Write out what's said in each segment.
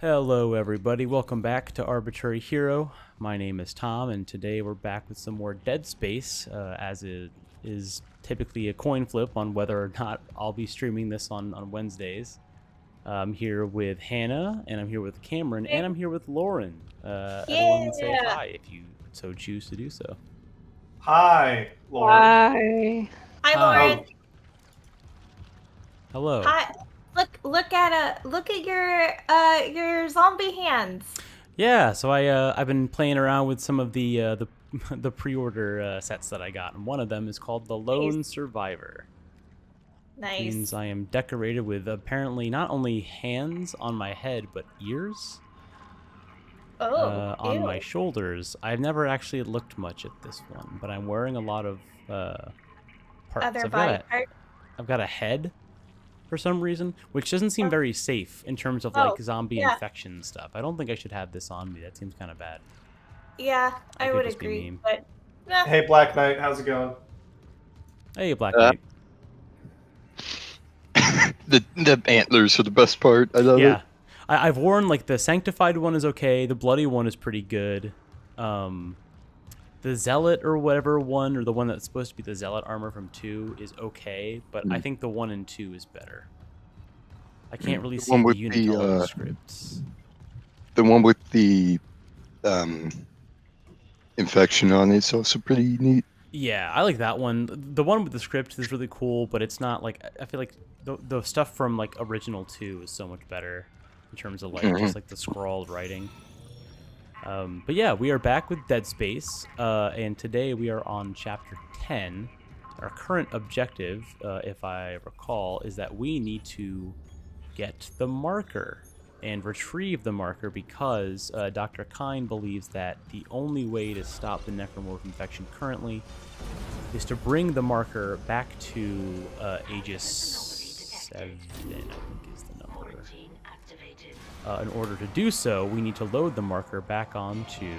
Hello everybody, welcome back to Arbitrary Hero. My name is Tom, and today we're back with some more Dead Space, as it is typically a coin flip on whether or not I'll be streaming this on Wednesdays. I'm here with Hannah, and I'm here with Cameron, and I'm here with Lauren. Everyone say hi if you so choose to do so. Hi, Lauren. Hi. Hi, Lauren. Hello. Hi. Look at your zombie hands. Yeah, so I've been playing around with some of the pre-order sets that I got, and one of them is called the Lone Survivor. Nice. Means I am decorated with apparently not only hands on my head, but ears on my shoulders. I've never actually looked much at this one, but I'm wearing a lot of parts. Other body parts. I've got a head for some reason, which doesn't seem very safe in terms of like zombie infection stuff. I don't think I should have this on me. That seems kind of bad. Yeah, I would agree. But hey, Black Knight, how's it going? Hey, Black Knight. The antlers are the best part. I love it. Yeah, I've worn like the Sanctified one is okay. The Bloody one is pretty good. The Zealot or whatever one, or the one that's supposed to be the Zealot armor from 2 is okay, but I think the 1 and 2 is better. I can't really see the Unitology scripts. The one with the infection on it's also pretty neat. Yeah, I like that one. The one with the script is really cool, but it's not like, I feel like the stuff from like original 2 is so much better in terms of like just like the scrawled writing. But yeah, we are back with Dead Space, and today we are on Chapter 10. Our current objective, if I recall, is that we need to get the marker and retrieve the marker because Dr. Kyne believes that the only way to stop the necromorph infection currently is to bring the marker back to Aegis 7, I think is the number. In order to do so, we need to load the marker back onto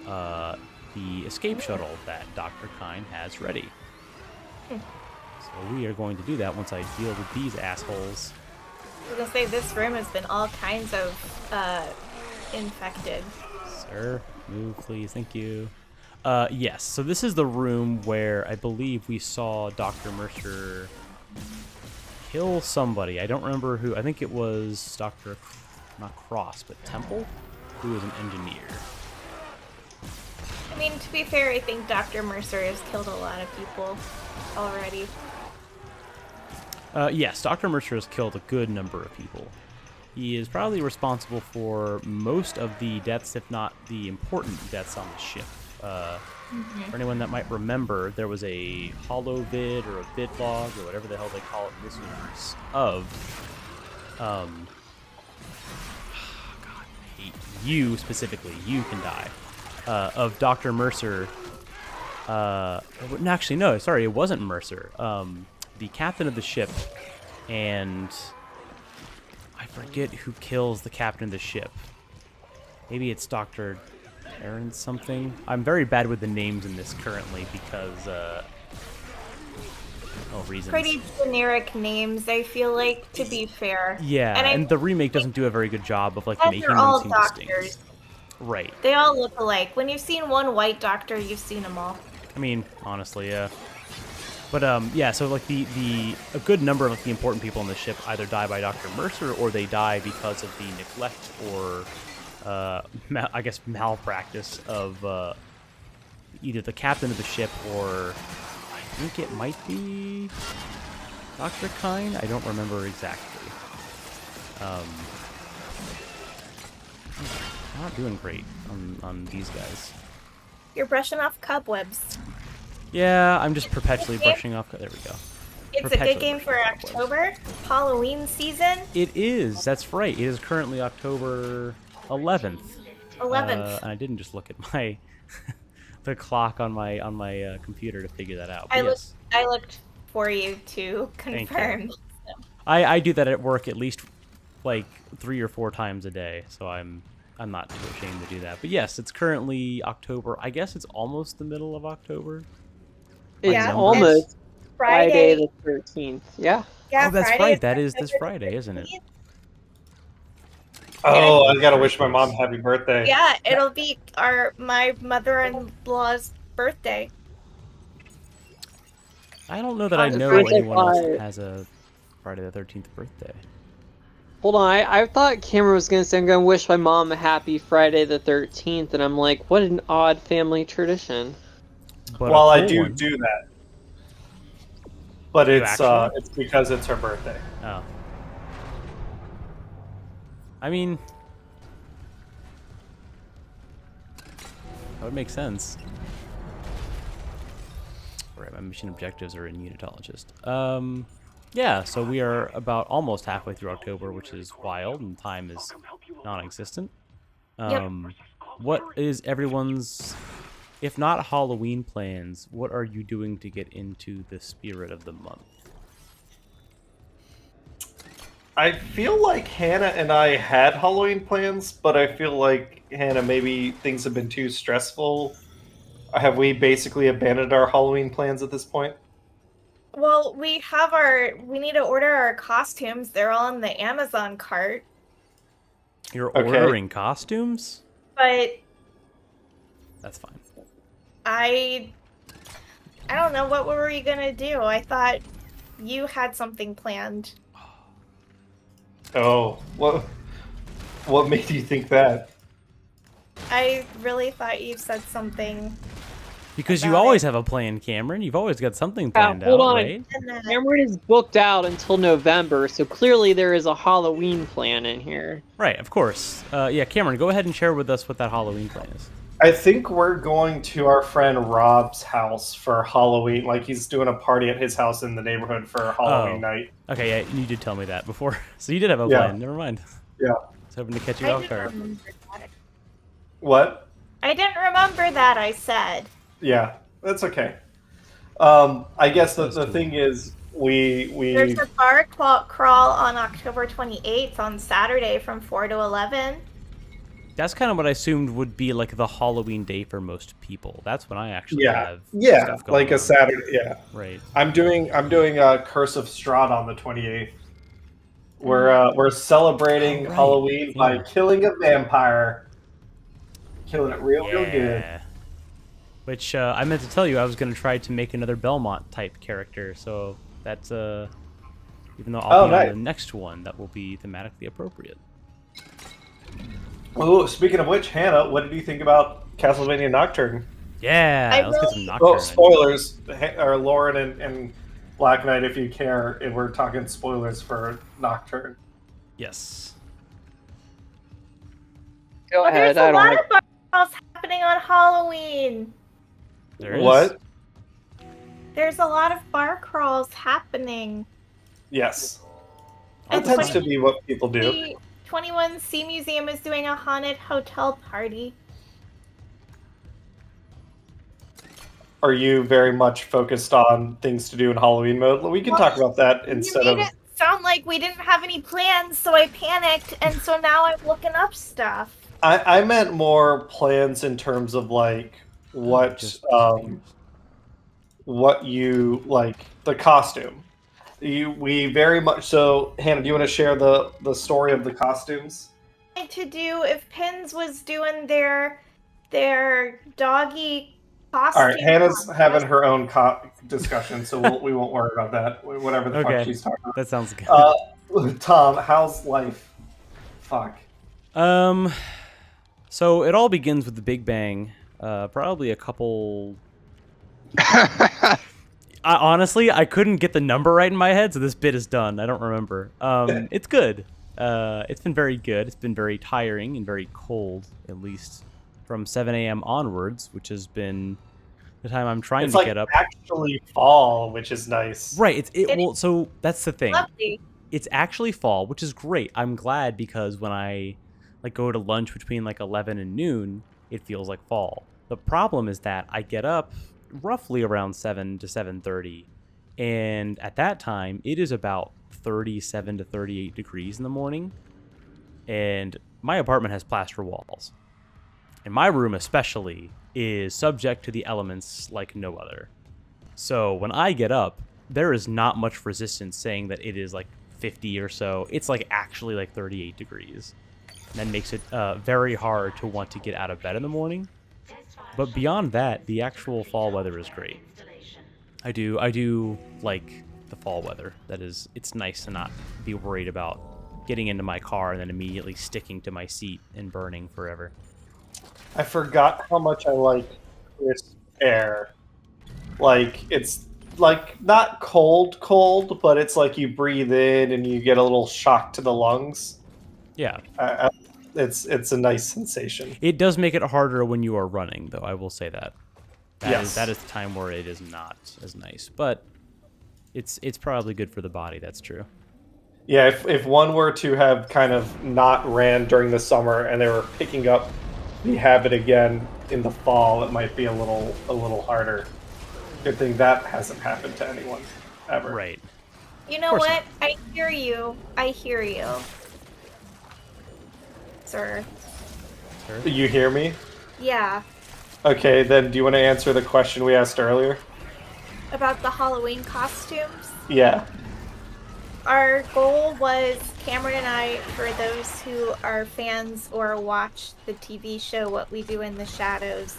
the escape shuttle that Dr. Kyne has ready. So we are going to do that once I deal with these assholes. I was gonna say, this room has been all kinds of infected. Sir, move please, thank you. Yes, so this is the room where I believe we saw Dr. Mercer kill somebody. I don't remember who. I think it was Dr. not Cross, but Temple, who is an engineer. I mean, to be fair, I think Dr. Mercer has killed a lot of people already. Yes, Dr. Mercer has killed a good number of people. He is probably responsible for most of the deaths, if not the important deaths on the ship. For anyone that might remember, there was a holovid or a vidlog or whatever the hell they call it in this universe of God, I hate you specifically. You can die. Of Dr. Mercer. Actually, no, sorry, it wasn't Mercer. The captain of the ship, and I forget who kills the captain of the ship. Maybe it's Dr. Aaron something. I'm very bad with the names in this currently because reasons. Pretty generic names, I feel like, to be fair. Yeah, and the remake doesn't do a very good job of like making them seem distinct. Right. They all look alike. When you've seen one white doctor, you've seen them all. I mean, honestly, yeah. But yeah, so like a good number of like the important people on the ship either die by Dr. Mercer or they die because of the neglect or I guess, malpractice of either the captain of the ship or I think it might be Dr. Kine. I don't remember exactly. Not doing great on these guys. You're brushing off cobwebs. Yeah, I'm just perpetually brushing off. There we go. It's a good game for October, Halloween season. It is. That's right. It is currently October 11th. 11th. And I didn't just look at my the clock on my computer to figure that out. I Yes. looked for you to confirm. I do that at work at least like 3 or 4 times a day, so I'm not too ashamed to do that. But yes, it's currently October. I guess it's almost the middle of October. It's Yeah, almost Friday. Friday the 13th. Yeah. Yeah, Oh, that's Friday right. is That is this October Friday, isn't it? 13th. Oh, I gotta wish my mom happy birthday. Yeah, it'll be my mother-in-law's birthday. I don't know that I It's know Friday anyone else that five. has a Friday the 13th birthday. Hold on, I thought Cameron was gonna say I'm gonna wish my mom a happy Friday the 13th, and I'm like, what an odd family tradition. But Well, a I cool do one. do that, but You it's actually? because it's her birthday. Oh. I mean, that would make sense. Alright, my mission objectives are in unitologist. Yeah, so we are about almost halfway through October, which is wild, and time is non-existent. What is everyone's, if not Halloween plans, what are you doing to get into the spirit of the month? I feel like Hannah and I had Halloween plans, but I feel like Hannah, maybe things have been too stressful. Have we basically abandoned our Halloween plans at this point? Well, we need to order our costumes. They're all in the Amazon cart. You're Okay. ordering costumes? But That's fine. I don't know, what were you gonna do? I thought you had something planned. Oh, what made you think that? I really thought you said something. Because you about always it. have a plan, Cameron. You've always got something Yeah, planned hold out, on. right? And then, Cameron is booked out until November, so clearly there is a Halloween plan in here. Right, of course. Yeah, Cameron, go ahead and share with us what that Halloween plan is. I think we're going to our friend Rob's house for Halloween. Like, he's doing a party at his house in the neighborhood for Halloween night. Okay, yeah, you did tell me that before. So you did have a Yeah. plan. Never mind. Yeah. I was hoping to catch you I off didn't guard. remember that. What? I didn't remember that I said. Yeah, that's okay. I guess the Those two. thing is, we There's a bar crawl on October 28th on Saturday from 4 to 11. That's kind of what I assumed would be like the Halloween day for most people. That's when I actually yeah have stuff going like a on. Saturday. Yeah, Right. I'm doing Curse of Strahd on the 28th. We're celebrating Oh, right. Halloween by Yeah. killing a vampire, killing it real good. Yeah. Which I meant to tell you, I was going to try to make another Belmont type character. So that's even though I'll be nice. on the next one, that will be thematically appropriate. Oh, speaking of which, Hannah, what did you think about Castlevania Nocturne? Yeah, I let's get some really- Nocturne. Oh, in. spoilers! Or Lauren and Black Knight, if you care, if we're talking spoilers for Nocturne. Yes. Go Well, ahead, there's I a don't lot have... of bar crawls happening on Halloween. There is. What? There's a lot of bar crawls happening. Yes. All That the tends to time. be what people do. The 21C Museum is doing a haunted hotel party. Are you very much focused on things to do in Halloween mode? We can talk about that instead You of. made it sound like we didn't have any plans, so I panicked, and so now I'm looking up stuff. I meant more plans in terms of like what Just what you like the costume. We very much so. Hannah, do you want to share the story of the costumes? To do if Pins was doing their doggy costume. All right, Hannah's having her own discussion, so we won't worry about that. Whatever the Okay. fuck she's talking about. That sounds good. Tom, how's life? Fuck. So it all begins with the Big Bang. Probably a couple. Honestly, I couldn't get the number right in my head, so this bit is done. I don't remember. It's good. It's been very good. It's been very tiring and very cold, at least from 7 a.m. onwards, which has been the time I'm trying It's to like get up. actually fall, which is nice. Right. Well, so that's the thing. Lovely. It's actually fall, which is great. I'm glad because when I go to lunch between 11 and noon, it feels like fall. The problem is that I get up roughly around 7 to 7:30, and at that time it is about 37 to 38 degrees in the morning, and my apartment has plaster walls, and my room especially is subject to the elements like no other. So when I get up, there is not much resistance saying that it is 50 or so. It's actually 38 degrees. And that makes it very hard to want to get out of bed in the morning. But beyond that, the actual fall weather is great. I do like the fall weather. It's nice to not be worried about getting into my car and then immediately sticking to my seat and burning forever. I forgot how much I like crisp air. It's not cold, but it's you breathe in and you get a little shock to the lungs. Yeah. It's a nice sensation. It does make it harder when you are running, though. I will say that. Yes. That is the time where it is not as nice, but it's probably good for the body. That's true. Yeah, if one were to have kind of not ran during the summer and they were picking up the habit again in the fall, it might be a little harder. Good thing that hasn't happened to anyone ever. Right. You know what? I hear you. Sir. You hear me? Yeah. Okay, then do you want to answer the question we asked earlier? About the Halloween costumes. Yeah. Our goal was, Cameron and I, for those who are fans or watch the TV show What We Do in the Shadows,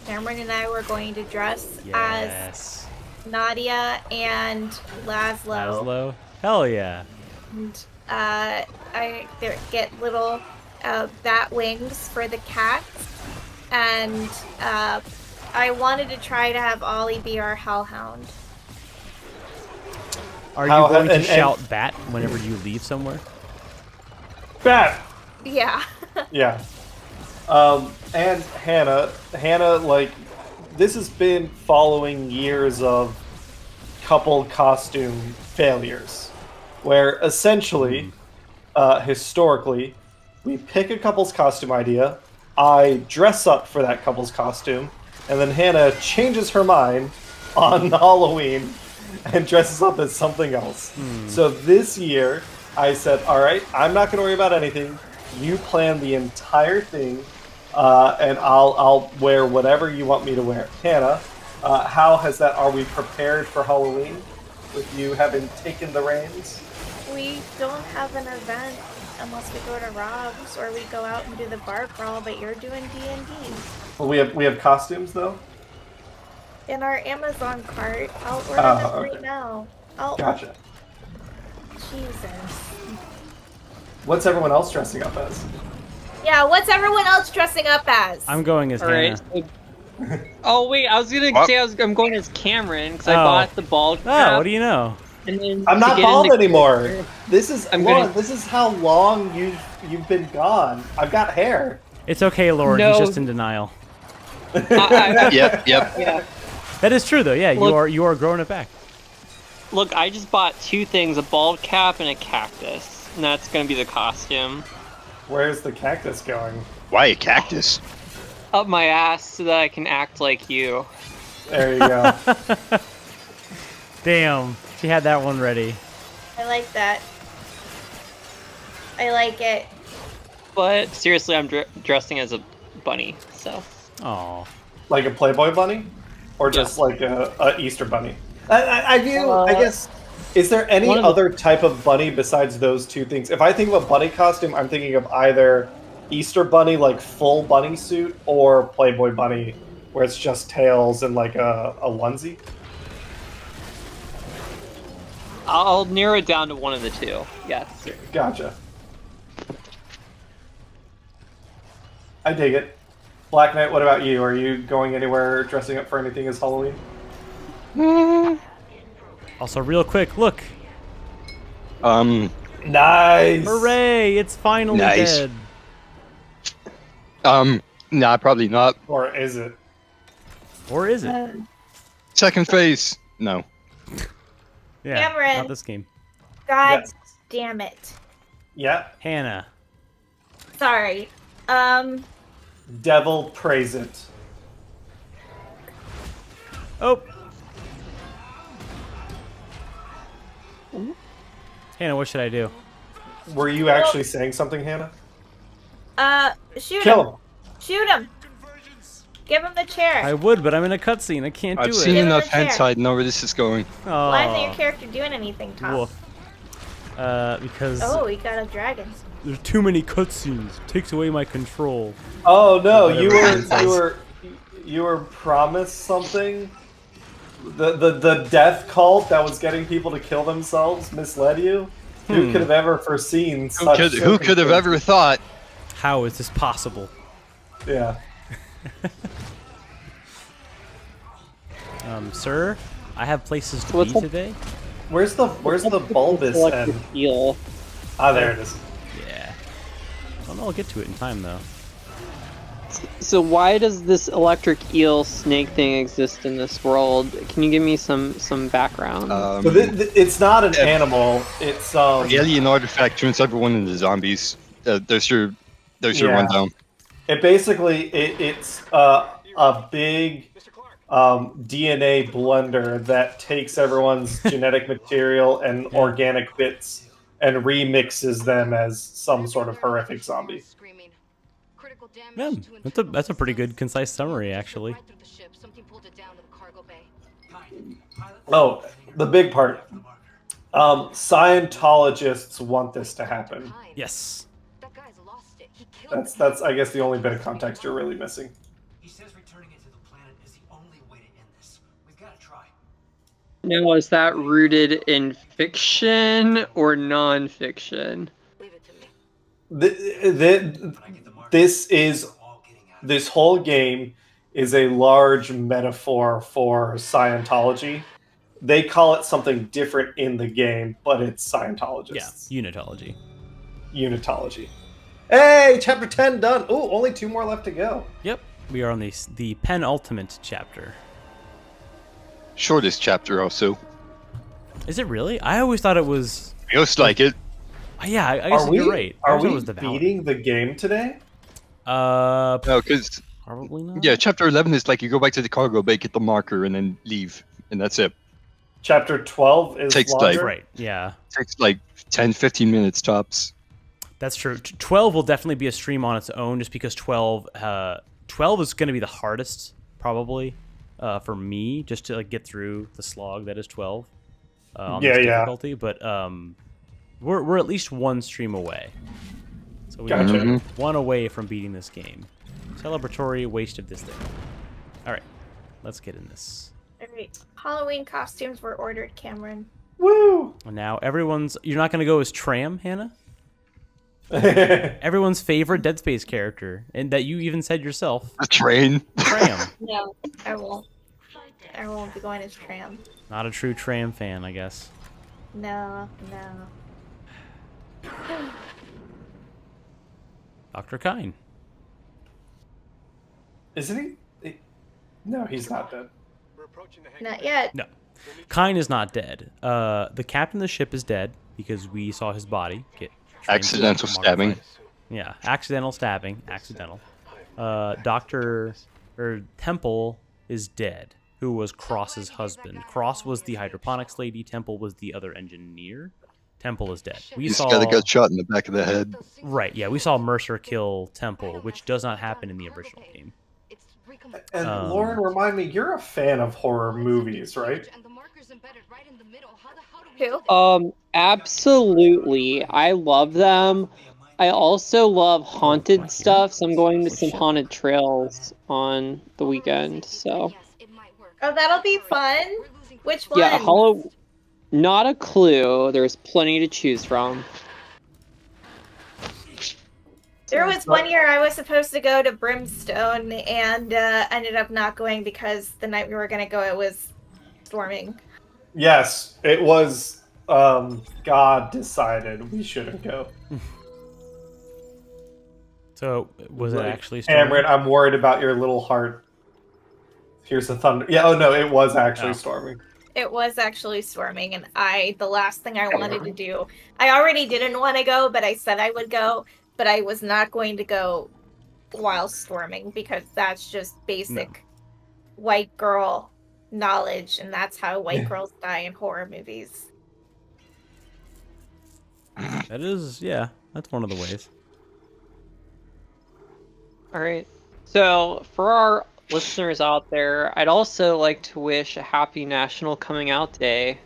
Cameron and I were going to dress as Nadia and Laszlo. Hell yeah. And I get little bat wings for the cats. And I wanted to try to have Ollie be our hellhound. Are you going to shout bat whenever you leave somewhere? Bat! Yeah. Yeah. And Hannah, this has been following years of couple costume failures, where essentially, historically, we pick a couple's costume idea, I dress up for that couple's costume, and then Hannah changes her mind on Halloween and dresses up as something else. So this year, I said, all right, I'm not going to worry about anything. You plan the entire thing, and I'll wear whatever you want me to wear. Hannah, how has that? Are we prepared for Halloween with you having taken the reins? We don't have an event unless we go to Rob's or we go out and do the bar crawl, but you're doing D&D. Well, we have costumes though. In our Amazon cart. I'll order them right now. Gotcha. Jesus. What's everyone else dressing up as? Yeah, what's everyone else dressing up as? I'm going as Hannah. Oh wait, I was gonna say I'm going as Cameron because I bought the bald cap. Oh, what do you know? And then I'm not bald anymore. This is This is how long you've been gone. I've got hair. It's okay, Lord. No. He's just in denial. Yep. Yeah. That is true, though. Yeah, Look, you are growing it back. Look, I just bought two things: a bald cap and a cactus, and that's gonna be the costume. Where's the cactus going? Why a cactus? Up my ass so that I can act like you. There you go. Damn, she had that one ready. I like that. I like it. But seriously, I'm dressing as a bunny, so. Oh. Like a Playboy bunny, or just like a Easter bunny? I guess. Is there any other type of bunny besides those two things? If I think of a bunny costume, I'm thinking of either Easter bunny, like full bunny suit, or Playboy bunny, where it's just tails and like a onesie. I'll narrow it down to one of the two. Yes. Gotcha. I dig it. Black Knight, what about you? Are you going anywhere dressing up for anything as Halloween? Also, real quick, look. Nice! Hooray! It's finally Nice. dead. Nah, probably not. Or is it? Or is it? Second phase. No. Yeah, Cameron. not this game. God Yes. damn it. Yeah. Hannah. Sorry. Devil praise it. Oh. Hannah, what should I do? Were you actually saying something, Hannah? Shoot Kill him. him. Shoot him. Give him the chair. I would, but I'm in a cutscene. I can't do I've it. seen Give him enough a chair. hentai to know where this is going. Oh. Why isn't your character doing anything, Tom? Woof. Because Oh, he got a dragon. there's too many cutscenes. It takes away my control. Oh no, Whatever you were promised something. The death cult that was getting people to kill themselves misled you. Who could have ever foreseen such Who could have ever thought? How is this possible? Yeah. Sir, I have places to What's be up? today. Where's the bulbous Electric end? eel. Ah, there it is. Yeah. Well, no, I'll get to it in time, though. So why does this electric eel snake thing exist in this world? Can you give me some background? So it's not an animal. It's Alien artifact turns everyone into zombies. There's your Yeah. rundown. It basically it's a big DNA blender that takes everyone's genetic material and organic bits and remixes them as some sort of horrific zombie. Yeah, that's a pretty good, concise summary, actually. Oh, the big part. Scientologists want this to happen. Yes. That's I guess the only bit of context you're really missing. He says returning it to the planet is the only way to end this. We've got to try. Now, is that rooted in fiction or non-fiction? This whole game is a large metaphor for Scientology. They call it something different in the game, but it's Scientologists. Yeah, unitology. Unitology. Hey, chapter 10 done. Ooh, only 2 more left to go. Yep, we are on the penultimate chapter. Shortest chapter also. Is it really? I always thought it was. Feels like it. Yeah, I guess you're right. I Are always thought it we was the Valor. beating the game today? No, because Probably not. yeah, chapter 11 is like you go back to the cargo bay, get the marker, and then leave, and that's it. Chapter 12 is Takes longer. Right. Yeah, Takes like 10-15 minutes tops. that's true. 12 will definitely be a stream on its own, just because 12 is going to be the hardest, probably, for me, just to like get through the slog that is 12. On this difficulty, but we're at least one stream away. So we Gotcha. are one away from beating this game. Celebratory waste of this thing. All right, let's get in this. Alright. Halloween costumes were ordered, Cameron. Woo! And now you're not going to go as Tram, Hannah? Everyone's favorite Dead Space character, and that you even said yourself, A train. Tram. No, I won't. I won't be going as Tram. Not a true Tram fan, I guess. No. Dr. Kine. Isn't he? No, he's not dead. Not yet. No. Kine is not dead. The captain of the ship is dead because we saw his body get Accidental stabbing. Yeah, accidental stabbing. Accidental. Temple is dead, who was Cross's husband. Cross was the hydroponics lady. Temple was the other engineer. Temple is dead. We This saw guy that got shot in the back of the head. Right. Yeah, we saw Mercer kill Temple, which does not happen in the original game. And Lauren, remind me, you're a fan of horror movies, right? Who? Absolutely. I love them. I also love haunted stuff, so I'm going to some haunted trails on the weekend, so. Oh, that'll be fun. Which one? Yeah, not a clue. There's plenty to choose from. There was one year I was supposed to go to Brimstone and ended up not going because the night we were going to go, it was storming. Yes, it was. God decided we shouldn't go. So was it Like, actually storming? Cameron, I'm worried about your little heart. Here's the thunder. Yeah, oh no, it was actually storming. It was actually storming, and the last thing I wanted to do, I already didn't want to go, but I said I would go, but I was not going to go while storming because that's just basic white girl knowledge, and that's how white girls die in horror movies. That is, yeah, that's one of the ways. All right. So for our listeners out there, I'd also like to wish a happy National Coming Out Day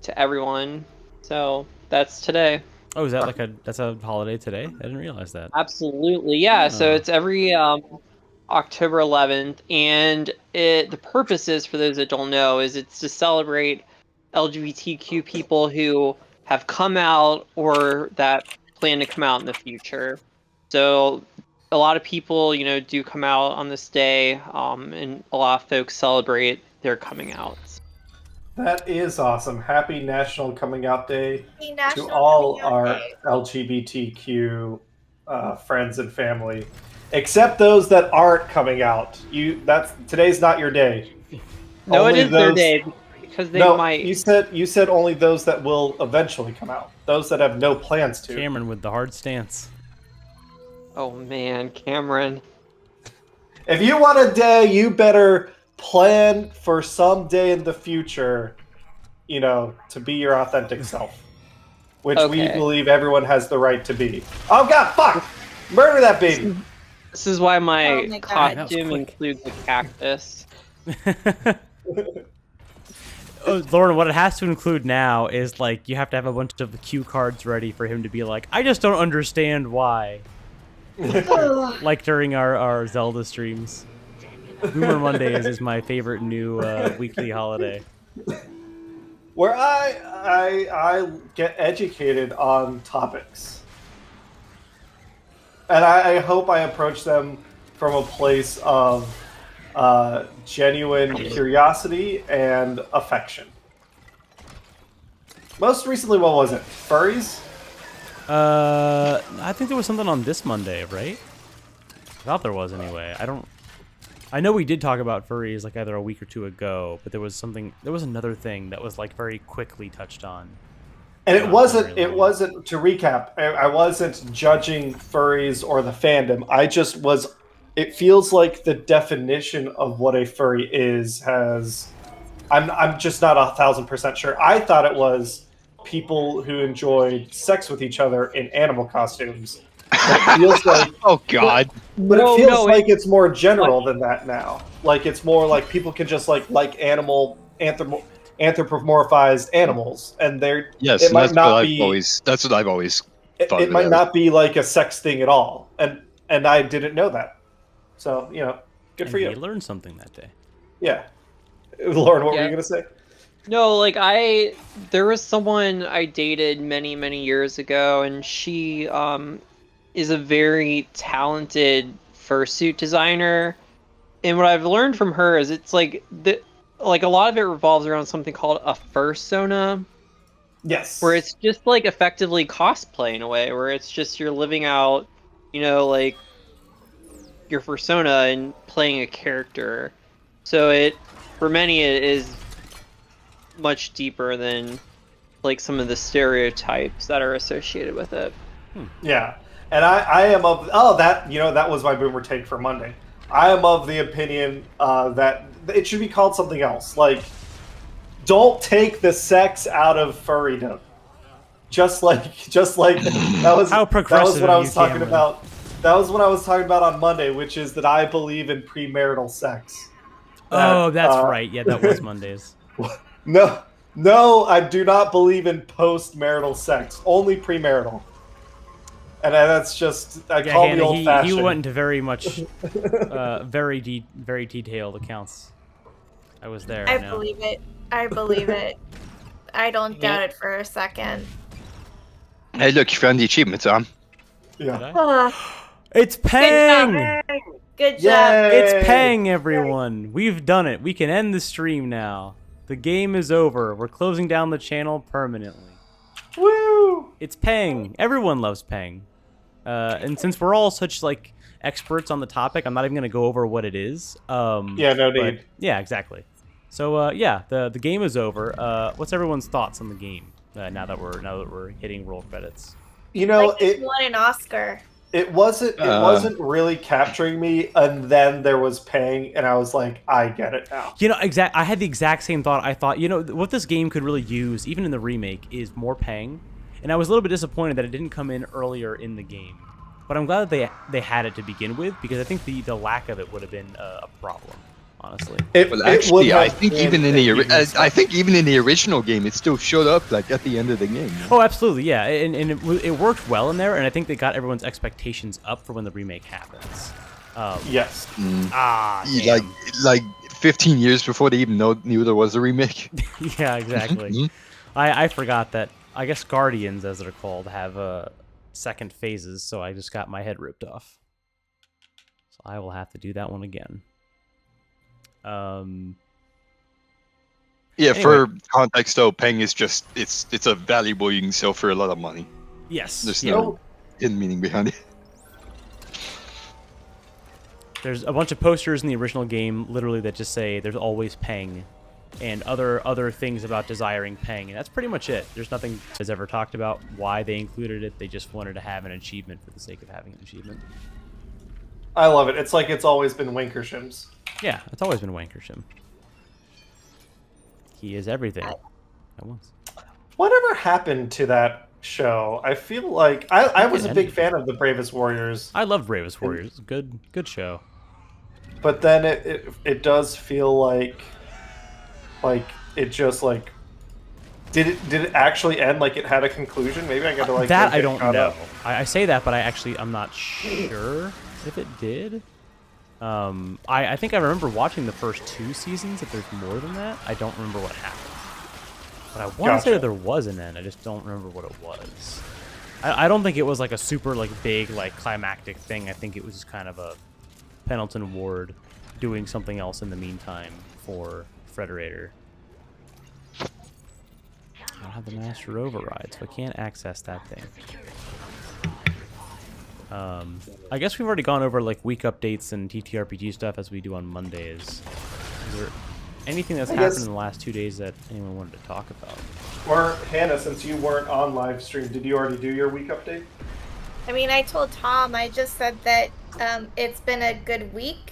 to everyone. So that's today. Oh, is that that's a holiday today? I didn't realize that. Absolutely, yeah. So it's every October 11th, and the purpose is, for those that don't know, is it's to celebrate LGBTQ people who have come out or that plan to come out in the future. So a lot of people, do come out on this day, and a lot of folks celebrate their coming outs. That is awesome. Happy National Coming Out Day National to all Coming Out our Day. LGBTQ friends and family, except those that aren't coming out. Today's not your day. No, Only it is their those- day because they No, might. you said only those that will eventually come out. Those that have no plans to. Cameron with the hard stance. Oh man, Cameron. If you want a day, you better plan for some day in the future, to be your authentic self. Which we Okay. believe everyone has the right to be. Oh god, fuck! Murder that baby! This is why Oh my my God. That was costume quick. includes a cactus. Oh, Lauren, what it has to include now is you have to have a bunch of cue cards ready for him to be like, I just don't understand why. Like during our Zelda streams. Boomer Mondays is my favorite new weekly holiday. Where I get educated on topics. And I hope I approach them from a place of genuine curiosity and affection. Most recently, what was it? Furries? I think there was something on this Monday, right? I thought there was anyway. I know we did talk about furries either a week or two ago, but there was another thing that was very quickly touched on. And Not it wasn't to recap, I wasn't judging furries or the fandom. I just was, it feels like the definition of what a furry is I'm just not 1,000% sure. I thought it was people who enjoyed sex with each other in animal costumes. But it feels like Oh God. But it feels like it's more general than that now. It's more like people can just like anthropomorphized animals, and they're Yes, it and might that's not what be that's what I've always thought. it might not be like a sex thing at all, and I didn't know that. So good for You you. learned something that day. Yeah, Lauren, what were Yeah. you gonna say? No, there was someone I dated many, many years ago, and she is a very talented fursuit designer. And what I've learned from her is it's a lot of it revolves around something called a fursona, Yes, where it's just effectively cosplay in a way, where it's just you're living out, your persona and playing a character. So for many it is much deeper than some of the stereotypes that are associated with it. Yeah, and I am of that that was my boomer take for Monday. I am of the opinion that it should be called something else. Don't take the sex out of furrydom. Just like that was How progressive that was what I of was you, talking Cameron. about. That was what I was talking about on Monday, which is that I believe in premarital sex. Oh, that's right. Yeah, that was Mondays. No, I do not believe in post-marital sex. Only premarital. And that's just call me Hannah, old-fashioned. he went into very much, very detailed accounts. I was there. I know. believe it. I believe it. I don't doubt it for a second. Hey, look, you found the achievement, Tom. Yeah. Did I? It's Pang! Good job. Yay! It's Pang, everyone. We've done it. We can end the stream now. The game is over. We're closing down the channel permanently. Woo! It's Pang. Everyone loves Pang. And since we're all such like experts on the topic, I'm not even gonna go over what it is. Yeah, no but- need. yeah, exactly. So yeah, the game is over. What's everyone's thoughts on the game now that we're hitting roll credits? You know, Like it won an Oscar. it wasn't really capturing me, and then there was Pang, and I was like, I get it now. You know, I had the exact same thought. I thought, you know, what this game could really use, even in the remake, is more Pang. And I was a little bit disappointed that it didn't come in earlier in the game. But I'm glad that they had it to begin with, because I think the lack of it would have been a problem, honestly. Well, actually, I think even in the original game, it still showed up like at the end of the game. Oh, absolutely, yeah, and it worked well in there, and I think they got everyone's expectations up for when the remake happens. Yes. Damn. Like 15 years before they even knew there was a remake. Yeah, exactly. I forgot that. I guess Guardians, as they're called, have second phases, so I just got my head ripped off. So I will have to do that one again. Yeah, Anyway. for context though, Peng is just it's a valuable you can sell for a lot of money. Yes. There's yeah. no hidden meaning behind it. There's a bunch of posters in the original game, literally, that just say "There's always Peng," and other things about desiring Peng, and that's pretty much it. There's nothing has ever talked about why they included it. They just wanted to have an achievement for the sake of having an achievement. I love it. It's like it's always been Winkersham's. Yeah, it's always been Wankersham. He is everything. At once. Whatever happened to that show? I feel like I was a big ended. fan of the Bravest Warriors, I love Bravest Warriors. Good show. but then it does feel like it just like did it actually end? Like it had a conclusion? Maybe I got to like That go I get don't caught know. up. I say that, but I'm not sure if it did. I think I remember watching the first 2 seasons. If there's more than that, I don't remember what happened. But I want to say Gotcha. that there was an end. I just don't remember what it was. I don't think it was like a super like big like climactic thing. I think it was just kind of a Pendleton Ward doing something else in the meantime for Frederator. I don't have the master override, so I can't access that thing. I guess we've already gone over like week updates and TTRPG stuff as we do on Mondays. Is there anything that's happened in the last 2 days that anyone wanted to talk about? Or Hannah, since you weren't on live stream, did you already do your week update? I mean, I told Tom, I just said that it's been a good week,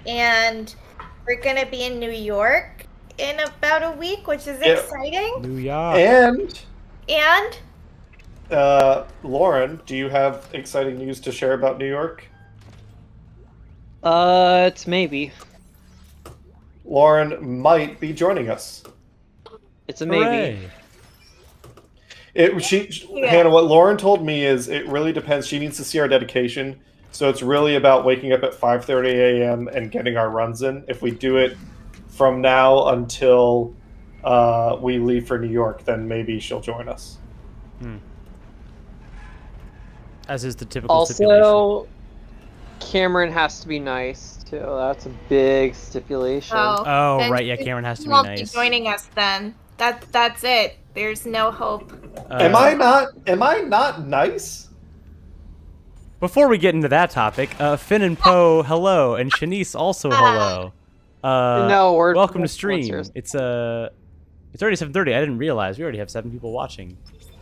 and we're going to be in New York in about a week, which is exciting. New York. And Lauren, do you have exciting news to share about New York? It's maybe. Lauren might be joining us. It's a maybe. Hooray. Hannah, what Lauren told me is it really depends. She needs to see our dedication, so it's really about waking up at 5:30 a.m. and getting our runs in. If we do it from now until we leave for New York, then maybe she'll join us. As is the typical stipulation. Also, Cameron has to be nice too. That's a big stipulation. Oh, then right, yeah, she Cameron has to be won't nice. joining us then. That's it. There's no hope. Am I not nice? Before we get into that topic, Finn and Poe, hello, and Shanice also hello. No, we're welcome to what's stream. yours? It's already 7:30. I didn't realize we already have 7 people watching.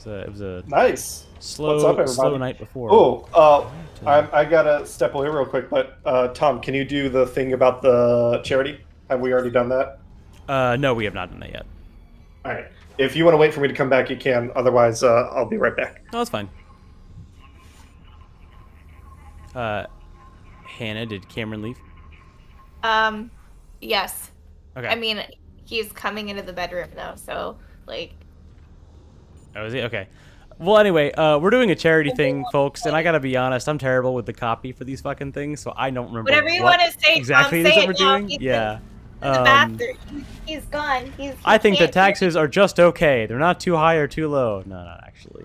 It was a Nice. slow, What's up, everybody? slow night before. Oh, I gotta step away real quick, but Tom, can you do the thing about the charity? Have we already done that? No, we have not done that yet. All right. If you want to wait for me to come back, you can. Otherwise, I'll be right back. No, that's fine. Hannah, did Cameron leave? Yes. Okay. I mean, he's coming into the bedroom though, so like. Oh, is he? Okay. Well, anyway, we're doing a charity thing, folks, and I gotta be honest, I'm terrible with the copy for these fucking things, so I don't remember Whatever you what want to say, exactly Tom, it is say that we're it now. doing. He's Yeah. in the bathroom. He's gone. I think the can't- taxes are just okay. They're not too high or too low. No, not actually.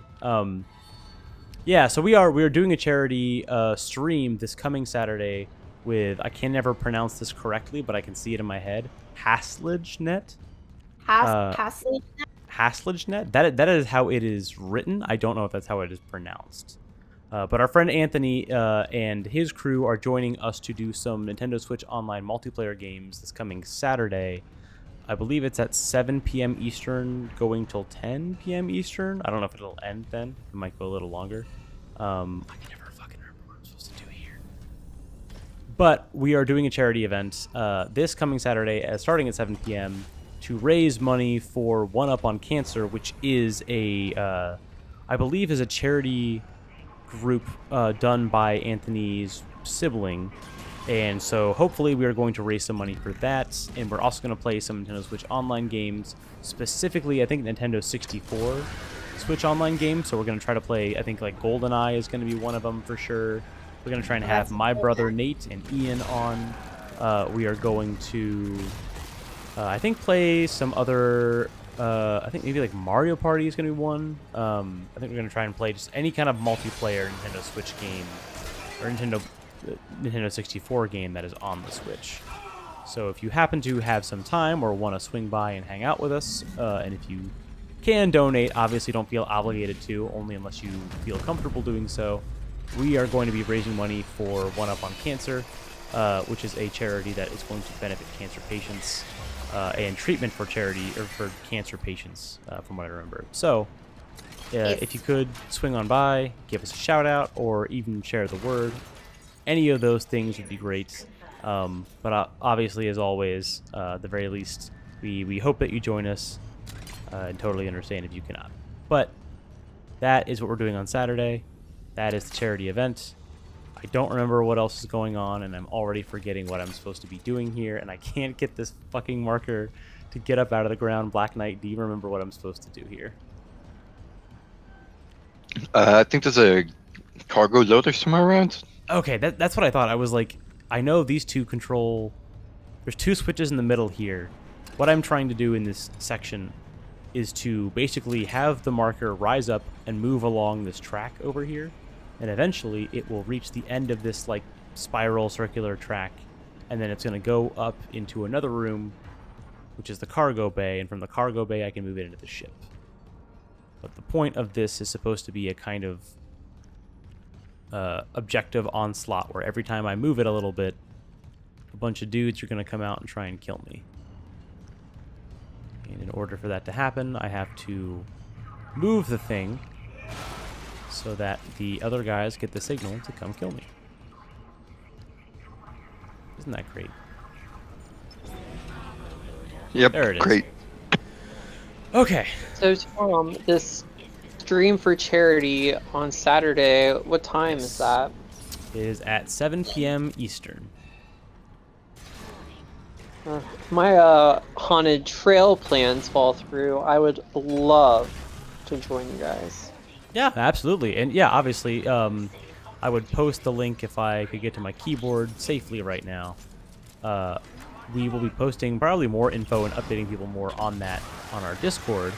Yeah, so we are doing a charity stream this coming Saturday with, I can never pronounce this correctly, but I can see it in my head, HaslageNet. Hasley. HaslageNet. That is how it is written. I don't know if that's how it is pronounced. But our friend Anthony and his crew are joining us to do some Nintendo Switch Online multiplayer games this coming Saturday. I believe it's at 7 p.m. Eastern, going till 10 p.m. Eastern. I don't know if it'll end then. It might go a little longer. I can never fucking remember what I'm supposed to do here. But we are doing a charity event this coming Saturday, starting at 7 p.m. to raise money for One Up on Cancer, which is I believe is a charity group done by Anthony's sibling. And so hopefully we are going to raise some money for that, and we're also going to play some Nintendo Switch Online games, specifically I think Nintendo 64 Switch Online games. So we're going to try to play, I think like GoldenEye is going to be one of them for sure. We're going to try and have my brother Nate and Ian on. We are going to, I think, play some other, I think maybe like Mario Party is going to be one. I think we're going to try and play just any kind of multiplayer Nintendo Switch game, or Nintendo 64 game that is on the Switch. So if you happen to have some time or want to swing by and hang out with us, and if you can donate, obviously don't feel obligated to, only unless you feel comfortable doing so. We are going to be raising money for One Up on Cancer, which is a charity that is going to benefit cancer patients and treatment for cancer patients, from what I remember. So if you could swing on by, give us a shout out, or even share the word. Any of those things would be great. But obviously, as always, at the very least, we hope that you join us, and totally understand if you cannot. But that is what we're doing on Saturday. That is the charity event. I don't remember what else is going on, and I'm already forgetting what I'm supposed to be doing here, and I can't get this fucking marker to get up out of the ground. Black Knight, do you remember what I'm supposed to do here? I think there's a cargo loader somewhere around. Okay, that's what I thought. I was like, I know these two control... There's two switches in the middle here. What I'm trying to do in this section is to basically have the marker rise up and move along this track over here. And eventually, it will reach the end of this, like, spiral circular track. And then it's going to go up into another room, which is the cargo bay. And from the cargo bay, I can move it into the ship. But the point of this is supposed to be a kind of objective onslaught, where every time I move it a little bit, a bunch of dudes are going to come out and try and kill me. And in order for that to happen, I have to move the thing so that the other guys get the signal to come kill me. Isn't that great? Yep, There it is. great. Okay. So Tom, this stream for charity on Saturday, what time is that? It is at 7 p.m. Eastern. My haunted trail plans fall through. I would love to join you guys. Yeah, absolutely. And yeah, obviously, I would post the link if I could get to my keyboard safely right now. We will be posting probably more info and updating people more on that on our Discord,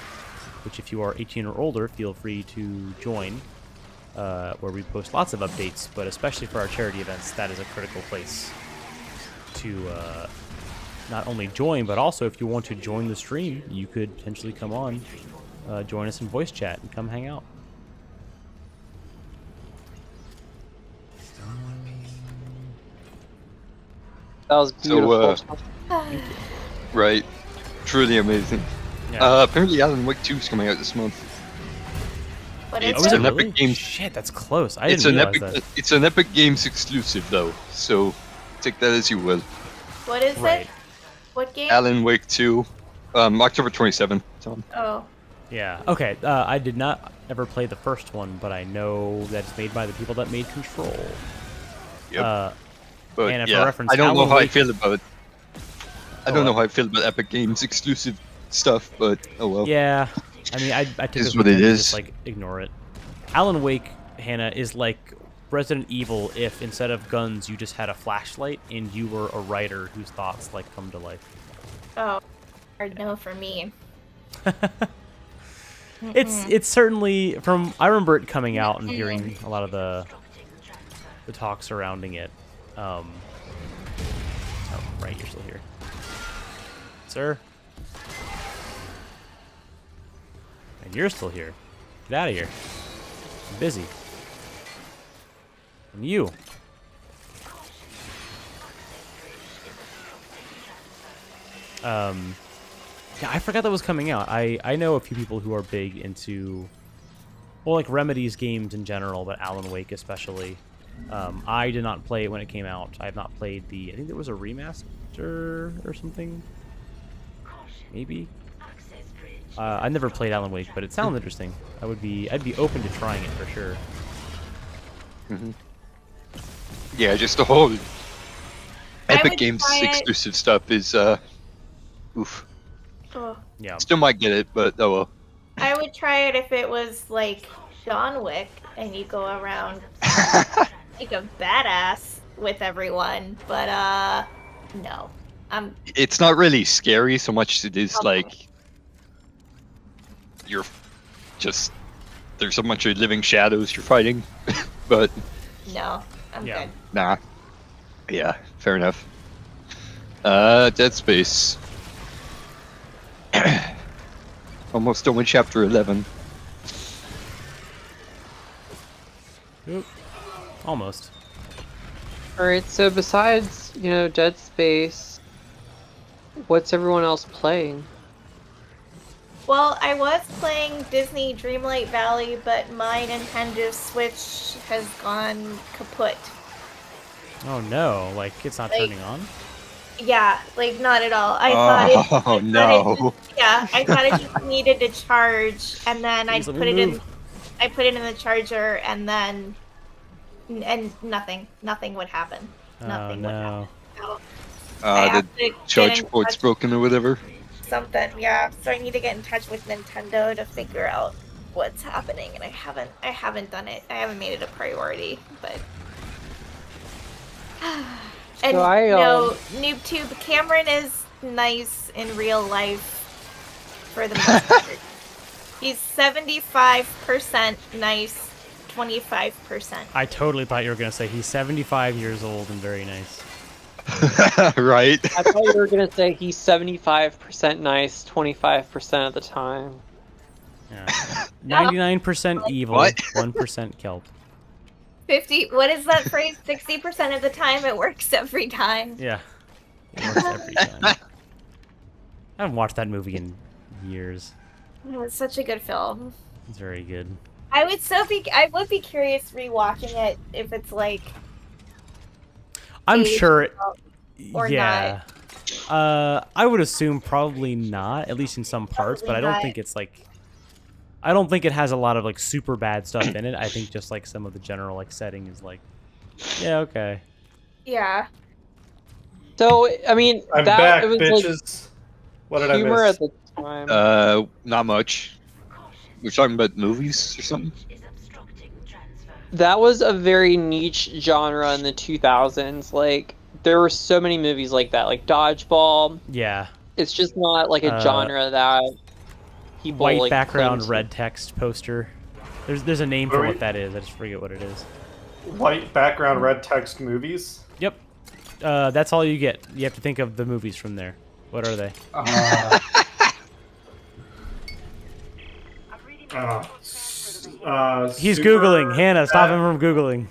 which if you are 18 or older, feel free to join, where we post lots of updates, but especially for our charity events, that is a critical place to not only join, but also if you want to join the stream, you could potentially come on, join us in voice chat, and come hang out. That was beautiful. Right. Truly amazing. Yeah. Apparently Alan Wake 2 is coming out this month. What It's is it? an Epic Games. Shit, that's close. I It's didn't an realize Epic. that. It's an Epic Games exclusive though, so take that as you will. What is Right. it? What game? Alan Wake 2, October 27th. Tom. Oh. Yeah. Okay. I did not ever play the first one, but I know that it's made by the people that made Control. Yep. But and for yeah, reference, I don't know Alan how I Wake- feel about. I don't know how I feel about Epic Games exclusive stuff, but oh well. Yeah. I mean, I typically what it tend to is. just like ignore it. Alan Wake, Hannah, is like Resident Evil if instead of guns you just had a flashlight and you were a writer whose thoughts like come to life. Oh. Hard no for me. It's certainly from I remember it coming out and hearing a lot of the talk surrounding it. Oh, right, you're still here, sir. And you're still here. Get out of here. I'm busy. And you. Yeah, I forgot that was coming out. I know a few people who are big into, well, like Remedy's games in general, but Alan Wake especially. I did not play it when it came out. I have not played I think there was a remaster or something. Maybe. I never played Alan Wake, but it sounds interesting. I'd be open to trying it for sure. Yeah, just the whole Epic would Games try it. exclusive stuff is oof. Oh. Yeah. Still might get it, but oh well. I would try it if it was like John Wick and you go around like a badass with everyone, but no. It's not really scary so much as it is like you're just there's a bunch of living shadows you're fighting, but No, I'm Yeah. good. nah. Yeah, fair enough. Dead Space. Almost done with chapter 11. Oop. Almost. Alright, so besides, Dead Space, what's everyone else playing? Well, I was playing Disney Dreamlight Valley, but my Nintendo Switch has gone kaput. Oh no! Like it's not Like- turning on. Yeah, like not at all. I thought it. Oh no. I thought it just needed to charge, and then I Please let put me it in. move. I put it in the charger, and then, and nothing would happen. Oh Nothing would happen. no! So I The have to get charge in port's touch broken or whatever. with something. Yeah, so I need to get in touch with Nintendo to figure out what's happening, and I haven't done it. I haven't made it a priority, but. And So I, NoobTube Cameron is nice in real life for the most part. He's 75% nice, 25%. I totally thought you were gonna say he's 75 years old and very nice. Right? I thought you were gonna say he's 75% nice, 25% of the time. Yeah. 99% evil, What? 1% kelp. 50. What is that phrase? 60% of the time, it works every time. Yeah. It works every time. I haven't watched that movie in years. Oh, it's such a good film. It's very good. I would be curious rewatching it if it's like. I'm aged sure. well or Yeah. I would assume probably not, at least in some parts, but I don't think it's like. I don't think it has a lot of like super bad stuff in it. I think just like some of the general like setting is like, yeah, okay. Yeah. So, I mean, I'm that back, it was bitches. What like did I humor miss? at the time. Not much. We're talking about movies or something? That was a very niche genre in the 2000s. Like, there were so many movies like that, like Dodgeball. Yeah. It's just not like a genre that people White like, background, claim to. red text poster. There's a name What for are what we- that is. I just forget what it is. White background, red text movies. Yep. That's all you get. You have to think of the movies from there. What are they? He's Googling. Hannah, stop him from Googling.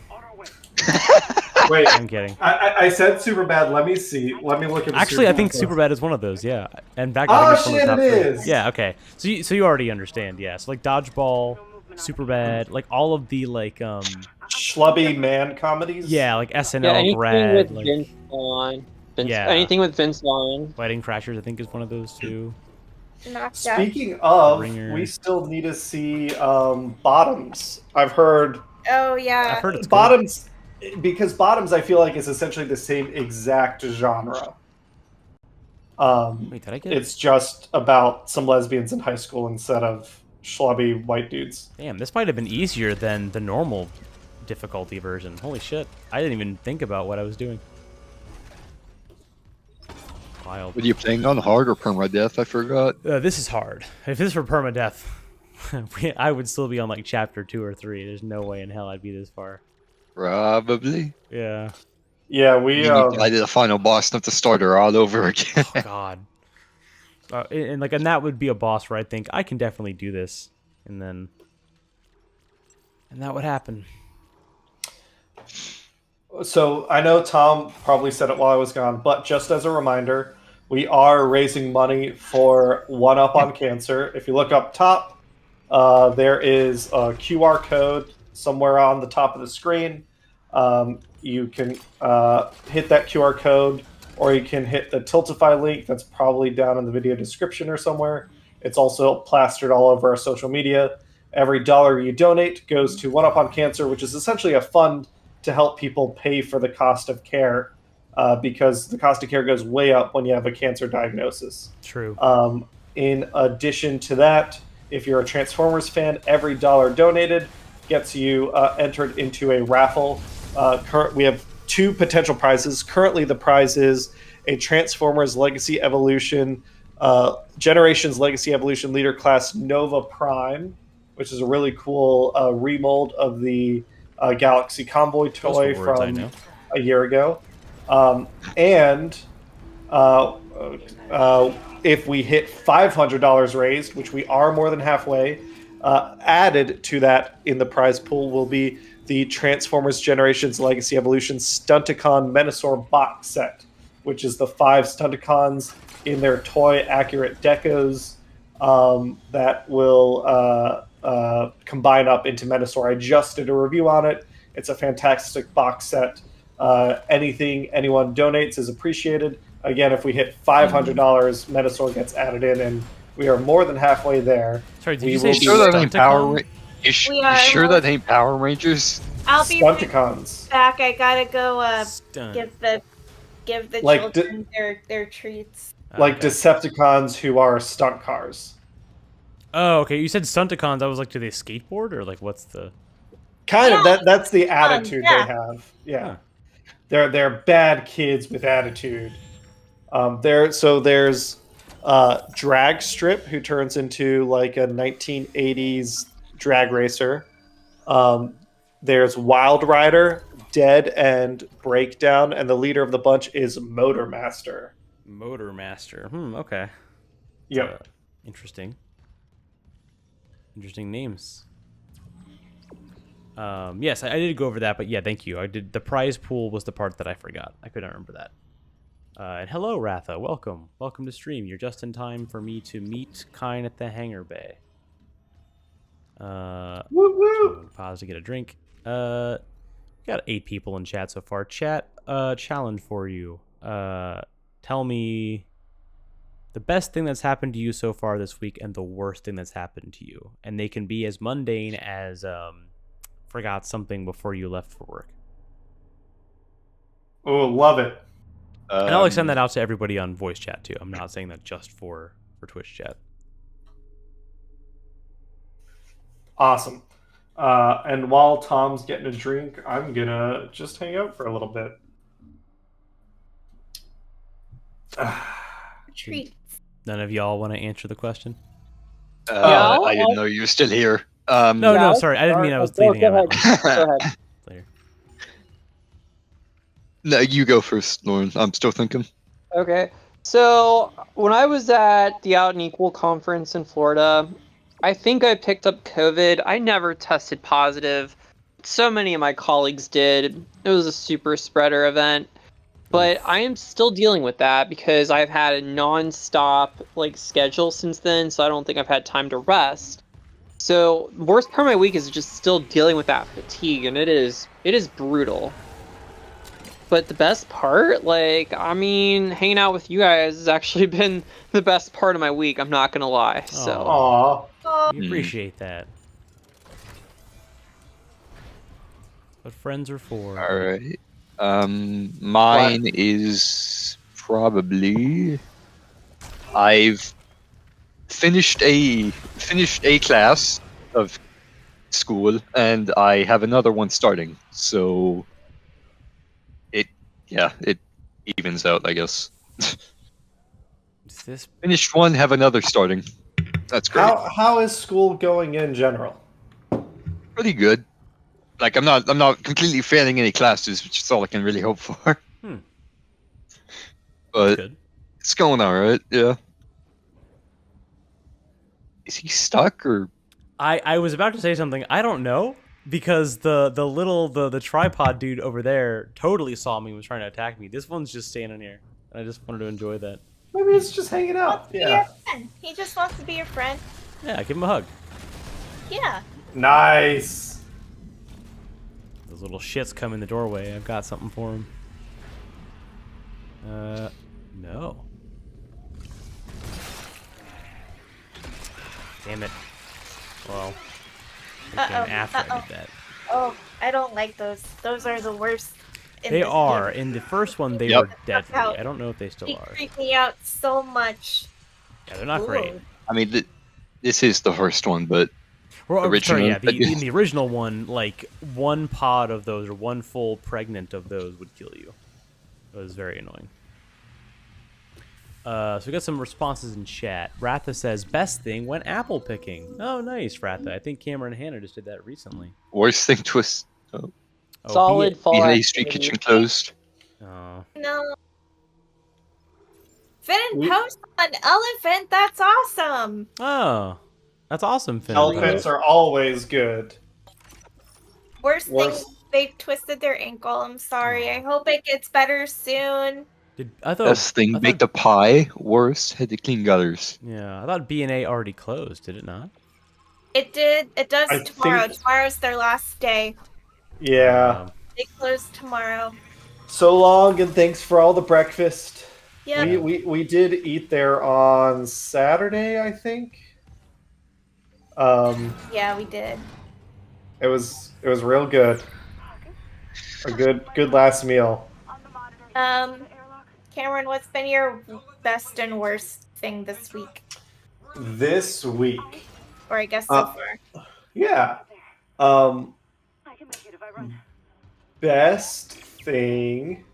Wait, I'm kidding. I said super bad. Let me see. Let me look at. Actually, I think Superbad is one of those. Yeah, and back. I think it's one of the shit, top it three. is. Yeah. Okay. So you already understand. Yeah. So like Dodgeball, Superbad, like all of the like schlubby man comedies. yeah, like Yeah, SNL, anything Grad, with like Vince Vaughn. Yeah. Anything with Vince Vaughn. Wedding Crashers. I think is one of those too. Not that. Speaking of, Ringer. we still need to see Bottoms. I've heard I've Oh yeah. heard it's good. Bottoms because Bottoms I feel like is essentially the same exact genre. Wait, did I get it? It's just about some lesbians in high school instead of schlubby white dudes. Damn, this might have been easier than the normal difficulty version. Holy shit. I didn't even think about what I was doing. Wild. What are you playing on, hard or permadeath? I forgot. This is hard. If this were permadeath, I would still be on like chapter 2 or 3. There's no way in hell I'd be this far. Probably. Yeah. Yeah, I did the final boss, not the starter, all over again. Oh God. And that would be a boss where I think I can definitely do this, and that would happen. So I know Tom probably said it while I was gone, but just as a reminder, we are raising money for One Up on Cancer. If you look up top, there is a QR code somewhere on the top of the screen. You can hit that QR code, or you can hit the Tiltify link that's probably down in the video description or somewhere. It's also plastered all over our social media. Every dollar you donate goes to One Up on Cancer, which is essentially a fund to help people pay for the cost of care, because the cost of care goes way up when you have a cancer diagnosis. True. In addition to that, if you're a Transformers fan, every dollar donated gets you entered into a raffle. We have 2 potential prizes. Currently, the prize is a Transformers Legacy Evolution, Generations Legacy Evolution Leader Class Nova Prime, which is a really cool remold of the Galaxy Convoy toy from a year ago. And if we hit $500 raised, which we are more than halfway, added to that in the prize pool will be the Transformers Generations Legacy Evolution Stunticon Menasor box set, which is the 5 Stunticons in their toy accurate decos that will combine up into Menasor. I just did a review on it. It's a fantastic box set. Anything anyone donates is appreciated. Again, if we hit $500, Menasor gets added in, and we are more than halfway there. Sorry, did you say sure that ain't Power You sure that almost- ain't Power Rangers? I'll be right Stunticons. back. I gotta go Stunt. give the Like children their treats. Like Okay. Decepticons who are stunt cars. Oh, okay. You said Stunticons. I was like, do they skateboard or like what's the? Kind of. Yeah, That's the attitude yeah. they have. Yeah. Huh. They're bad kids with attitude. There's Drag Strip, who turns into like a 1980s drag racer. There's Wild Rider, Dead, and Breakdown, and the leader of the bunch is Motor Master. Motor Master. Okay. Yep. Interesting. Interesting names. Yes, I did go over that, but yeah, thank you. I did. The prize pool was the part that I forgot. I couldn't remember that. And hello, Ratha. Welcome. Welcome to stream. You're just in time for me to meet Kine at the hangar bay. Woo woo! Pause to get a drink. Got 8 people in chat so far. Chat, challenge for you. Tell me the best thing that's happened to you so far this week and the worst thing that's happened to you. And they can be as mundane as forgot something before you left for work. Oh, love it. And I'll extend that out to everybody on voice chat too. I'm not saying that just for Twitch chat. Awesome. And while Tom's getting a drink, I'm gonna just hang out for a little bit. Treats. None of y'all want to answer the question? Yeah, I didn't know you were still here. No, sorry. I didn't mean I was leaving. Go I meant ahead. later. No, you go first, Lauren. I'm still thinking. Okay. So when I was at the Out and Equal conference in Florida, I think I picked up COVID. I never tested positive. So many of my colleagues did. It was a super spreader event. But I am still dealing with that because I've had a non-stop schedule since then, so I don't think I've had time to rest. So the worst part of my week is just still dealing with that fatigue, and it is brutal. But the best part, hanging out with you guys has actually been the best part of my week. I'm not gonna lie. So Aw. We appreciate that. What friends are for. All right. Mine is probably I've finished a class of school and I have another one starting. So it evens out, I guess. Is this Finished one, have another starting. That's great. How is school going in general? Pretty good. Like I'm not completely failing any classes, which is all I can really hope for. But Good. it's going all right. Yeah. Is he stuck or? I was about to say something. I don't know because the tripod dude over there totally saw me and was trying to attack me. This one's just standing here, and I just wanted to enjoy that. Maybe it's just hanging out. Be your friend. He just wants to be your friend. Yeah, give him a hug. Yeah. Nice. Those little shits come in the doorway. I've got something for him. No. Damn it. Well, I came after I did that. Oh, I don't like those. Those are the worst. They are. In the first one, they were deadly. I don't know if they still They are. freak me out so much. Yeah, they're not great. I mean, this is the first one, but Well, original. Sorry, yeah, in the original one, like one pod of those or one full pregnant of those would kill you. It was very annoying. So we got some responses in chat. Ratha says, best thing went apple picking. Oh, nice, Ratha. I think Cameron and Hannah just did that recently. worst thing twist. Oh, Solid fall. BA Street Kitchen closed. Oh. No. Finn and Post on Elephant. That's awesome. Oh, that's awesome, Finn. Elephants are always good. Worst thing, they twisted their ankle. I'm sorry. I hope it gets better soon. Best thing, make the pie. Worst, had to clean gutters. Yeah, I thought B&A already closed. Did it not? It did. It does I tomorrow. think- Tomorrow's their last day. Yeah. They close tomorrow. So long, and thanks for all the breakfast. Yeah. We did eat there on Saturday, I think. Yeah, we did. It was real good. A good last meal. Cameron, what's been your best and worst thing this week? This week. Or I guess so far. Yeah. Best thing.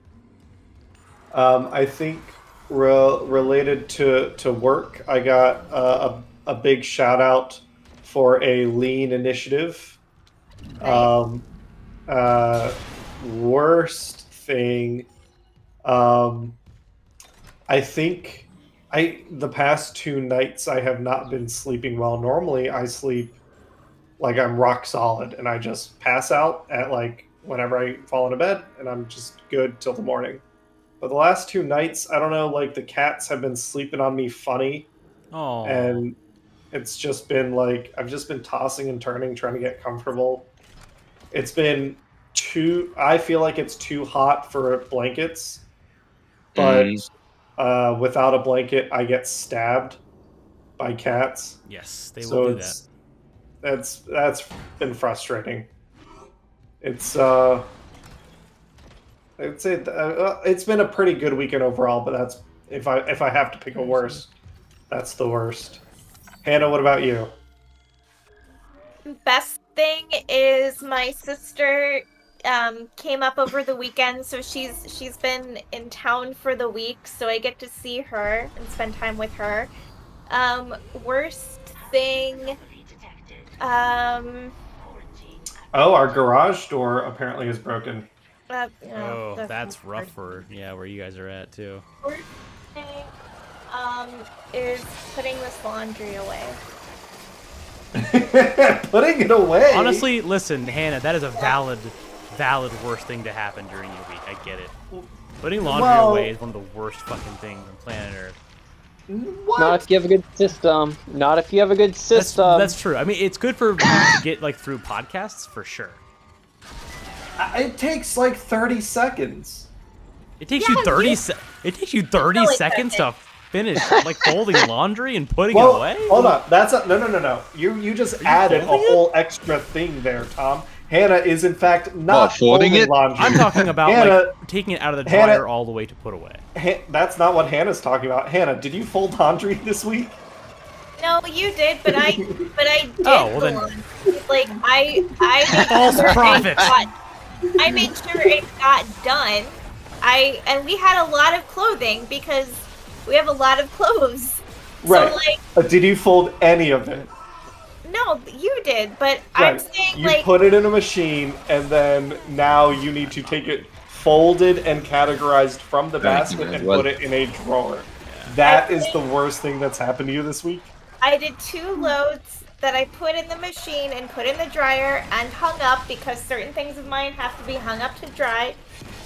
I think related to work, I got a big shout out for a lean initiative. Nice. Worst thing. I think the past 2 nights I have not been sleeping well. Normally I sleep like I'm rock solid and I just pass out at like whenever I fall into bed and I'm just good till the morning. But the last 2 nights, I don't know, like the cats have been sleeping on me funny. Oh. And it's just been like I've just been tossing and turning trying to get comfortable. It's been I feel like it's too hot for blankets. But without a blanket, I get stabbed by cats. Yes, they will do that. That's been frustrating. I'd say it's been a pretty good weekend overall, but that's if I have to pick a worst, that's the worst. Hannah, what about you? Best thing is my sister came up over the weekend, so she's been in town for the week, so I get to see her and spend time with her. Worst thing, Oh, our garage door apparently is broken. Oh, that's rough for where you guys are at too. Worst thing, is putting this laundry away. Putting it away. Honestly, listen, Hannah, that is a valid worst thing to happen during your week. I get it. Putting laundry away is one of the worst fucking things on planet Earth. What? Not if you have a good system. Not if you have a good system. That's true. I mean, it's good for to get like through podcasts for sure. It takes like 30 seconds. It takes you 30 It takes you 30 seconds to finish like folding laundry and putting it away? Hold on. That's no. You just added a whole extra thing there, Tom. Hannah is in fact not folding laundry. I'm talking about like taking it out of the dryer all the way to put away. That's not what Hannah's talking about. Hannah, did you fold laundry this week? No, you did, but I did well the then. laundry. Like I made False sure prophet. I made sure it got done. And we had a lot of clothing because we have a lot of clothes. Right. So like, Did you fold any of it? no, you did, but I'm Right. saying You like, put it in a machine, and then now you need to take it folded and categorized from the Thank you, basket man. and Well- put it in a drawer. Yeah. That I is put the worst thing that's happened to you this week. I did 2 loads that I put in the machine and put in the dryer and hung up because certain things of mine have to be hung up to dry.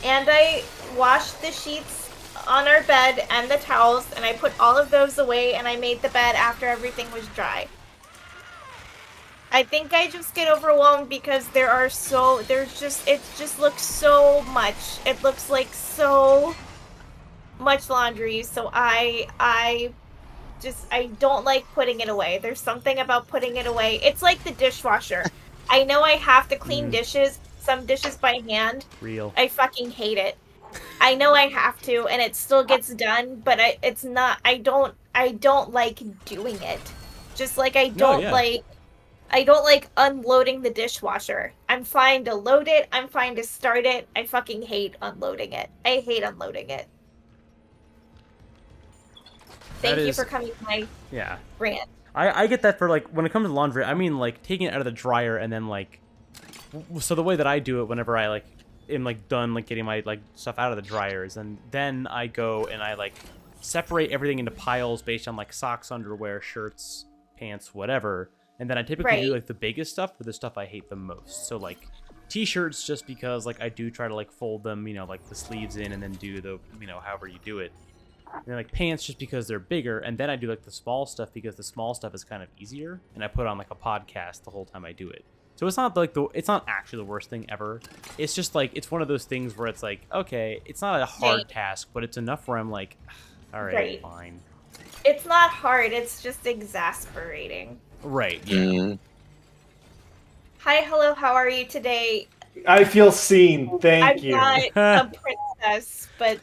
And I washed the sheets on our bed and the towels, and I put all of those away, and I made the bed after everything was dry. I think I just get overwhelmed because it just looks so much. It looks like so much laundry, so I don't like putting it away. There's something about putting it away. It's like the dishwasher. I know I have to clean dishes, some dishes by hand. Real. I fucking hate it. I know I have to, and it still gets done, but it's not. I don't like doing it. Just like I don't like unloading the dishwasher. I'm fine to load it. I'm fine to start it. I fucking hate unloading it. I hate unloading it. Thank you for coming to my rant. I get that for like when it comes to laundry. I mean like taking it out of the dryer and then like so the way that I do it whenever I like am like done like getting my like stuff out of the dryers, and then I go and I like separate everything into piles based on like socks, underwear, shirts, pants, whatever. And then I typically do like the biggest stuff for the stuff I hate the most. So like t-shirts, just because like I do try to like fold them, you know, like the sleeves in and then do the, you know, however you do it. And then, like pants, just because they're bigger, and then I do like the small stuff because the small stuff is kind of easier, and I put on like a podcast the whole time I do it. So it's not like it's not actually the worst thing ever. It's just like it's one of those things where it's like, okay, it's not a hard task, but it's enough where I'm like, all right, fine. It's not hard. It's just exasperating. Right. Yeah. Hi, hello. How are you today? I feel seen. Thank you. I'm not a princess, but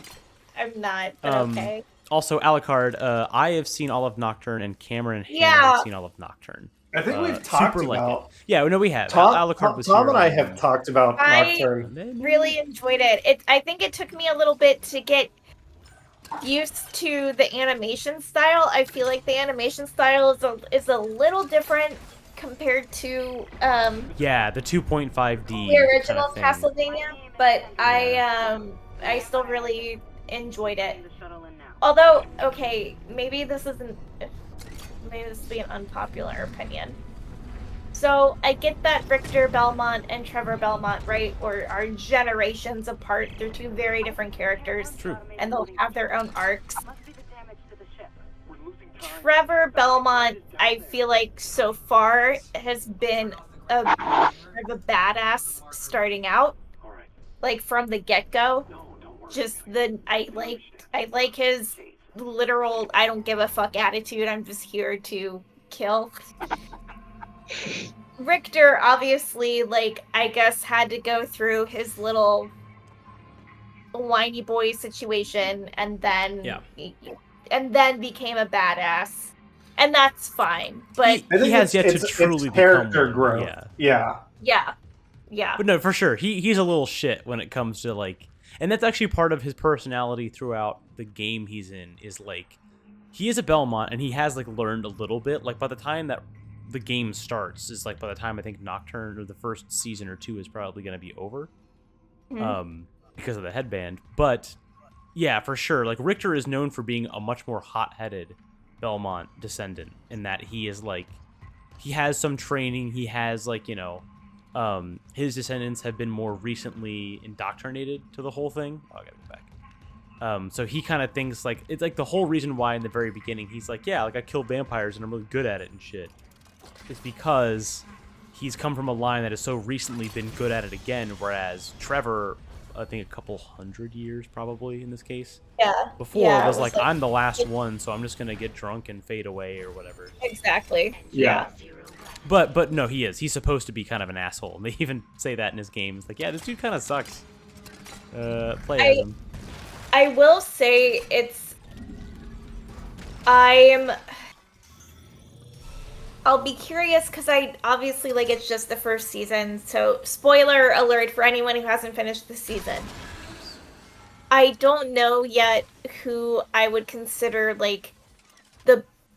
I'm not. But okay. Also, Alucard, I have seen all of Nocturne, and Cameron and Hannah have seen all of Nocturne. I think we've talked about. Yeah, no, we have. Alucard was Tom here and I have talked about Nocturne. I really enjoyed it. I think it took me a little bit to get used to the animation style. I feel like the animation style is a little different compared to the 2.5D the original Castlevania, but I still really enjoyed it. Although, okay, maybe this will be an unpopular opinion. So I get that Richter Belmont and Trevor Belmont, right, are generations apart. They're 2 very different characters. True. And they'll have their own arcs. Trevor Belmont, I feel like so far has been a badass starting out, like from the get-go. Just I like his literal I don't give a fuck attitude. I'm just here to kill. Richter obviously, like, I guess had to go through his little whiny boy situation and then became a badass. And that's fine. But he has yet to truly become character one. growth. Yeah. But no, for sure. He's a little shit when it comes to like, and that's actually part of his personality throughout the game he's in, is like he is a Belmont and he has like learned a little bit. Like by the time that the game starts is like by the time I think Nocturne or the first season or 2 is probably going to be over, because of the headband. But yeah, for sure, like Richter is known for being a much more hot-headed Belmont descendant in that he is like he has some training. He has like, you know, his descendants have been more recently indoctrinated to the whole thing. Oh, I gotta go back. So he kind of thinks like it's like the whole reason why in the very beginning he's like, yeah, like I kill vampires and I'm really good at it and shit. It's because he's come from a line that has so recently been good at it again, whereas Trevor, I think a couple hundred years probably in this case. Yeah. Before it was like I'm the last one, so I'm just gonna get drunk and fade away or whatever. Exactly. Yeah. But no, he is. He's supposed to be kind of an asshole. And they even say that in his games. Like, yeah, this dude kind of sucks. Play as him. I will say I'll be curious because I obviously like it's just the first season, so spoiler alert for anyone who hasn't finished the season. I don't know yet who I would consider like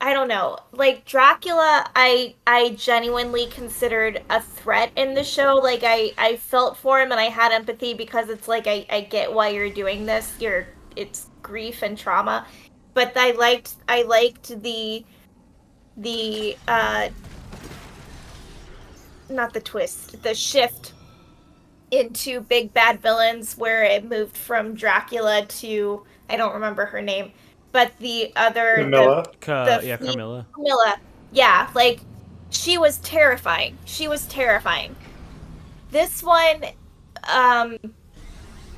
I don't know. Like Dracula, I genuinely considered a threat in the show. Like I felt for him and I had empathy because it's like I get why you're doing this. It's grief and trauma. But I liked the not the twist, the shift into big bad villains where it moved from Dracula to I don't remember her name, but the other Camilla. Carmilla. Camilla. Yeah, like she was terrifying. She was terrifying. This one,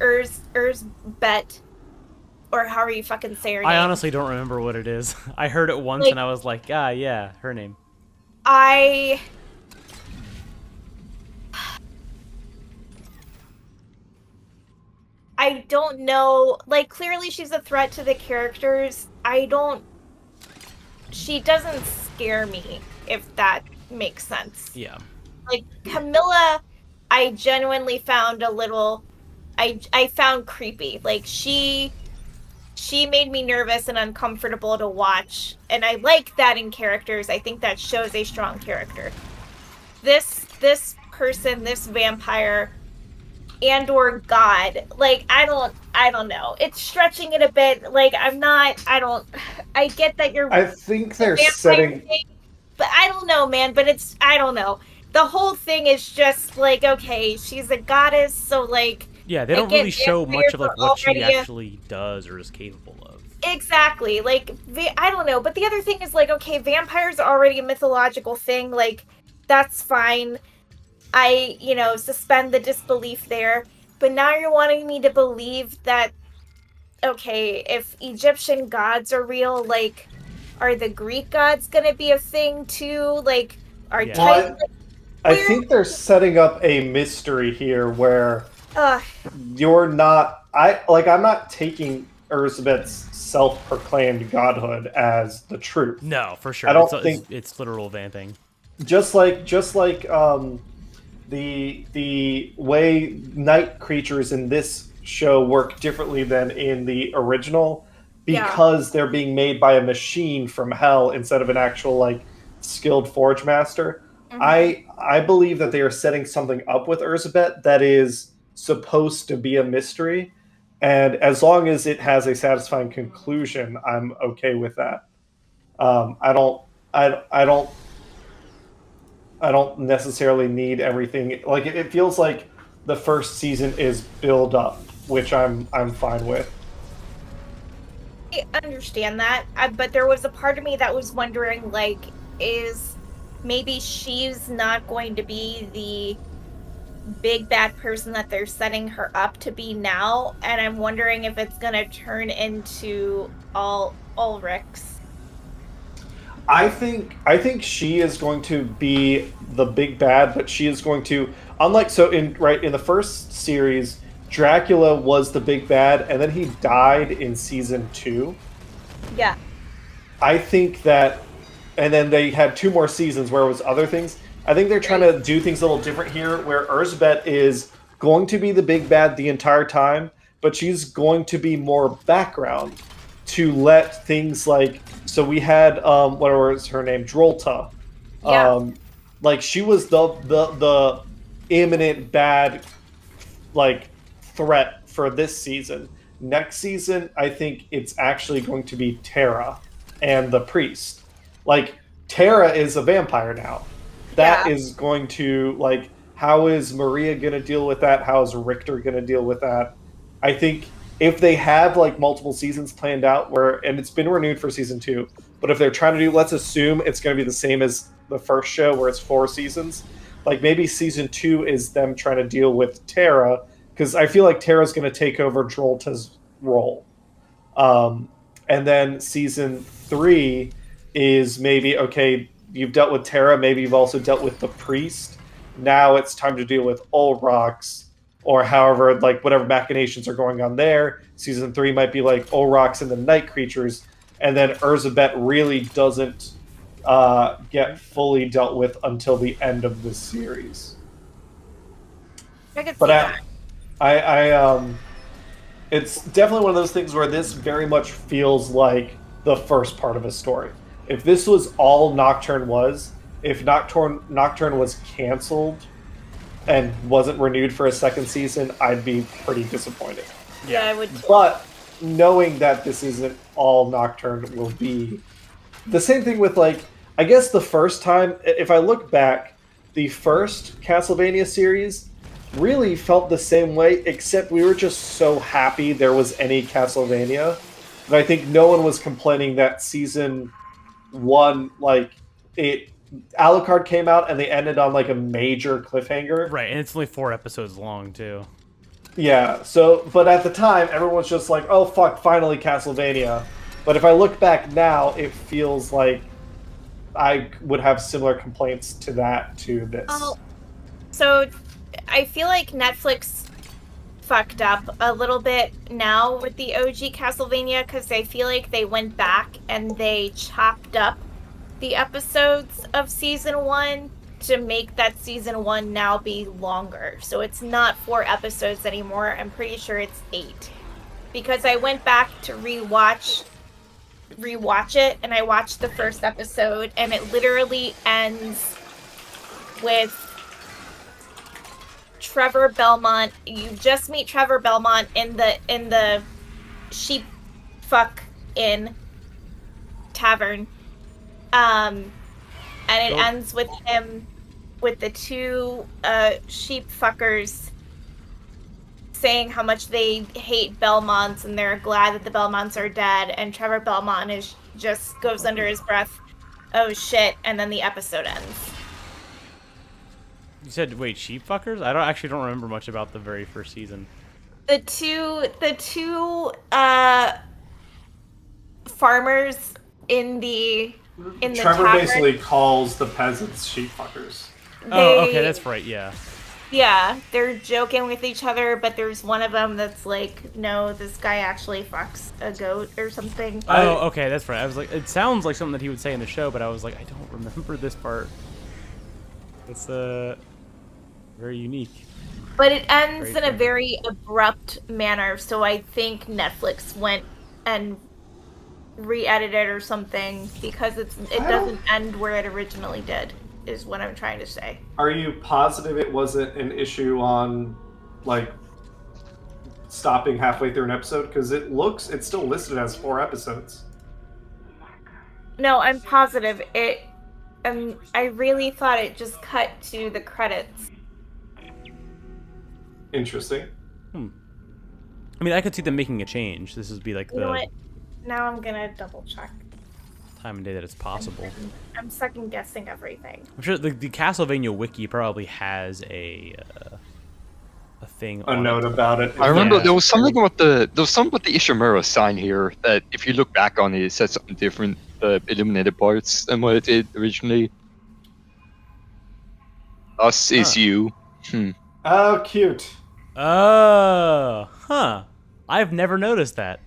Erzbet, or however you fucking say her name. I honestly don't remember what it is. I heard it once Like- and I was like, ah, yeah, her name. I don't know. Like, clearly she's a threat to the characters. She doesn't scare me, if that makes sense. Yeah. Like, Camilla, I genuinely found a little... I found creepy. Like, she made me nervous and uncomfortable to watch. And I like that in characters. I think that shows a strong character. This person, this vampire... and or God, like I don't know. It's stretching it a bit. Like I get that you're. I think they're vampire setting. thing, but I don't know, man. But I don't know. The whole thing is just like, okay, she's a goddess, so like. Yeah, they don't really show much of like what she actually does or is capable of. Exactly. Like I don't know. But the other thing is like, okay, vampires are already a mythological thing. Like that's fine. I, suspend the disbelief there. But now you're wanting me to believe that, okay, if Egyptian gods are real, like, are the Greek gods gonna be a thing too? Like, are Yeah. Titans... I think they're setting up a mystery here where you're not. I'm not taking Erzbet's self-proclaimed godhood as the truth. No, for sure. I don't think it's literal vamping. Just like the way night creatures in this show work differently than in the original because they're being made by a machine from hell instead of an actual like skilled forge master. Mm-hmm. I believe that they are setting something up with Erzbet that is supposed to be a mystery, and as long as it has a satisfying conclusion, I'm okay with that. I don't necessarily need everything. Like it feels like the first season is build up, which I'm fine with. I understand that, but there was a part of me that was wondering, like, is maybe she's not going to be the big bad person that they're setting her up to be now, and I'm wondering if it's gonna turn into Ulrich's. I think she is going to be the big bad, but she is going to in the first series, Dracula was the big bad, and then he died in season 2. Yeah. I think that, and then they had 2 more seasons where it was other things. I think they're trying to do things a little different here, where Erzbet is going to be the big bad the entire time, but she's going to be more background to let things like. So we had what was her name, Drolta. Yeah. Like she was the imminent bad like threat for this season. Next season, I think it's actually going to be Tara and the priest. Like Tara is a vampire now. That is going to like. How is Maria going to deal with that? How is Richter going to deal with that? I think if they have like multiple seasons planned out and it's been renewed for season 2, but if they're trying to do, let's assume it's going to be the same as the first show where it's 4 seasons. Like maybe season 2 is them trying to deal with Tara, because I feel like Tara's going to take over Drolta's role. And then season 3 is maybe, okay, you've dealt with Tara, maybe you've also dealt with the priest. Now it's time to deal with Ulrach's, or however, like whatever machinations are going on there. Season 3 might be like Ulrach's and the night creatures, and then Erzbet really doesn't get fully dealt with until the end of the series. I could see that. It's definitely one of those things where this very much feels like the first part of a story. If this was all Nocturne was, if Nocturne was canceled and wasn't renewed for a second season, I'd be pretty disappointed. Yeah, I would. But knowing that this isn't all Nocturne will be the same thing with, like, I guess the first time, if I look back, the first Castlevania series really felt the same way, except we were just so happy there was any Castlevania. And I think no one was complaining that season 1, like, Alucard came out and they ended on, like, a major cliffhanger. Right, and it's only 4 episodes long, too. Yeah, so, but at the time, everyone was just like, oh fuck, finally Castlevania. But if I look back now, it feels like I would have similar complaints to that to this. Oh, so I feel like Netflix fucked up a little bit now with the OG Castlevania, because I feel like they went back and they chopped up the episodes of season 1 to make that season 1 now be longer. So it's not 4 episodes anymore. I'm pretty sure it's 8. Because I went back to rewatch it, and I watched the first episode, and it literally ends with Trevor Belmont. You just meet Trevor Belmont in the sheep fuck inn tavern. And it ends with him, with the 2 sheep fuckers saying how much they hate Belmonts and they're glad that the Belmonts are dead. And Trevor Belmont just goes under his breath, "Oh shit!" And then the episode ends. You said, wait, sheep fuckers? I don't remember much about the very first season. The two farmers in the Trevor tavern, basically calls the peasants sheep fuckers. Oh, okay, that's right, yeah. Yeah, they're joking with each other, but there's one of them that's like, no, this guy actually fucks a goat or something. Oh, okay, that's right. I was like, it sounds like something that he would say in the show, but I was like, I don't remember this part. It's very unique. But it ends Great in a thing. very abrupt manner, so I think Netflix went and re-edited or something, because it doesn't end where it originally did, is what I'm trying to say. Are you positive it wasn't an issue on, like, stopping halfway through an episode? Because it's still listed as 4 episodes. No, I'm positive it. I really thought it just cut to the credits. Interesting. I mean, I could see them making a change. This would be like You know the what? Now I'm gonna double check. time of day that it's possible. I'm second guessing everything. I'm sure the Castlevania wiki probably has a thing A on note it. about it. I remember Yeah. there was something about the Ishimura sign here that if you look back on it, it said something different, the illuminated parts, than what it did originally. Us is you. Oh, cute. Oh, huh. I've never noticed that.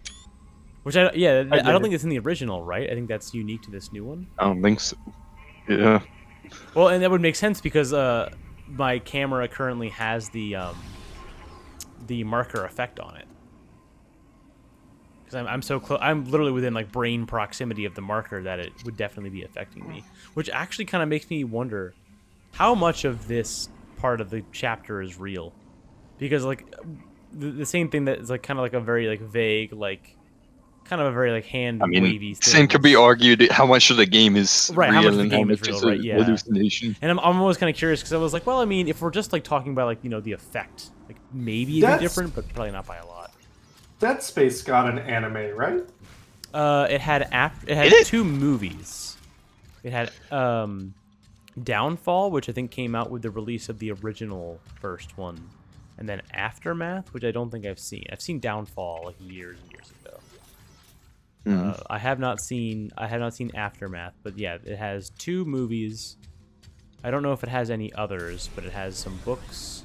Which I don't did. think it's in the original, right? I think that's unique to this new one. I don't think so. Yeah. Well, and that would make sense because my camera currently has the marker effect on it. Because I'm so close, I'm literally within like brain proximity of the marker that it would definitely be affecting me. Which actually kind of makes me wonder how much of this part of the chapter is real. Because like the same thing that is like kind of like a very like vague like kind of a very like hand wavy thing. Same could be argued how much of the game is Right, real how much of the and how game is much real, is a right, yeah. hallucination. And I'm always kind of curious because I was like, well, I mean, if we're just like talking about like, you know, the effect, like maybe it'd be different, but probably not by a lot. Dead Space got an anime, right? It had Did it? 2 movies. It had Downfall, which I think came out with the release of the original first one, and then Aftermath, which I don't think I've seen. I've seen Downfall like years and years ago. I have not seen Aftermath, but yeah, it has 2 movies. I don't know if it has any others, but it has some books.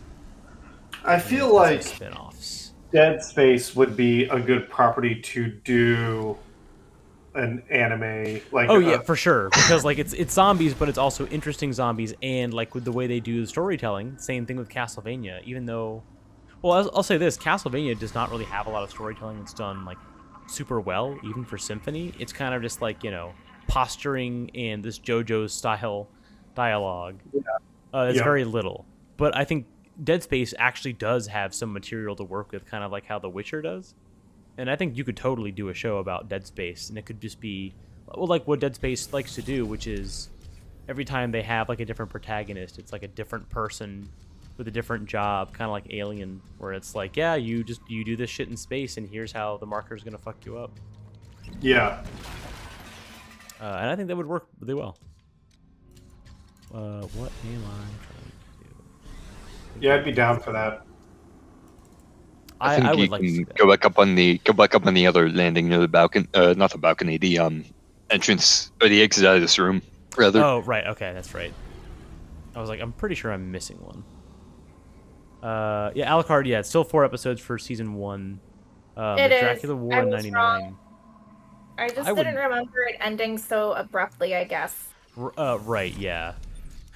I feel like spin-offs. Dead Space would be a good property to do an anime. Like, Oh yeah, for sure. Because like it's zombies, but it's also interesting zombies, and like with the way they do the storytelling. Same thing with Castlevania. Even though, well, I'll say this: Castlevania does not really have a lot of storytelling that's done like super well, even for Symphony. It's kind of just like, you know, posturing and this JoJo style dialogue. Yeah. It's Yeah. very little. But I think Dead Space actually does have some material to work with, kind of like how The Witcher does. And I think you could totally do a show about Dead Space, and it could just be, well, like what Dead Space likes to do, which is every time they have like a different protagonist, it's like a different person with a different job, kind of like Alien, where it's like, yeah, you do this shit in space, and here's how the marker's gonna fuck you up. Yeah. And I think that would work really well. What am I trying to do? Yeah, I'd be down for that. I think I you would like to see can that. go back up on the other landing near the balcony, not the balcony, the entrance or the exit out of this room, rather. Oh, right. Okay, that's right. I was like, I'm pretty sure I'm missing one. Yeah, Alucard. Yeah, it's still 4 episodes for season 1. It is. Dracula War I in was '99. wrong. I just I didn't would- remember it ending so abruptly, I guess. Right. Yeah.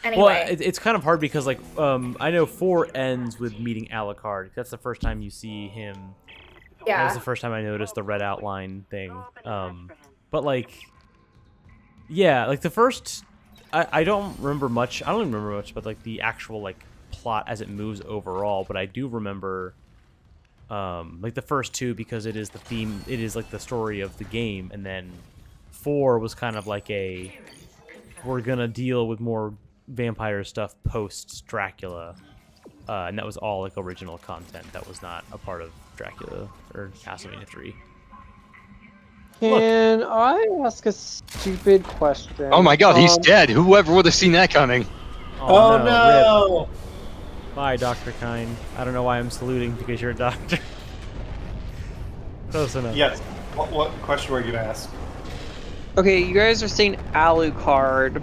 Anyway. Well, it's kind of hard because like I know 4 ends with meeting Alucard. That's the first time you see him. That was yeah. the first time I noticed the red outline thing. But like, yeah, like the first, I don't remember much. I don't even remember much about like the actual like plot as it moves overall. But I do remember, like the first 2 because it is the theme. It is like the story of the game, and then 4 was kind of like we're gonna deal with more vampire stuff post Dracula, and that was all like original content. That was not a part of Dracula or Castlevania 3. Can I ask a stupid question? Oh my god, he's dead. Whoever would have seen that coming? Oh, Rip. no! Bye, Dr. Kine. I don't know why I'm saluting because you're a doctor. Close enough. Yes. What question were you gonna ask? Okay, you guys are saying Alucard,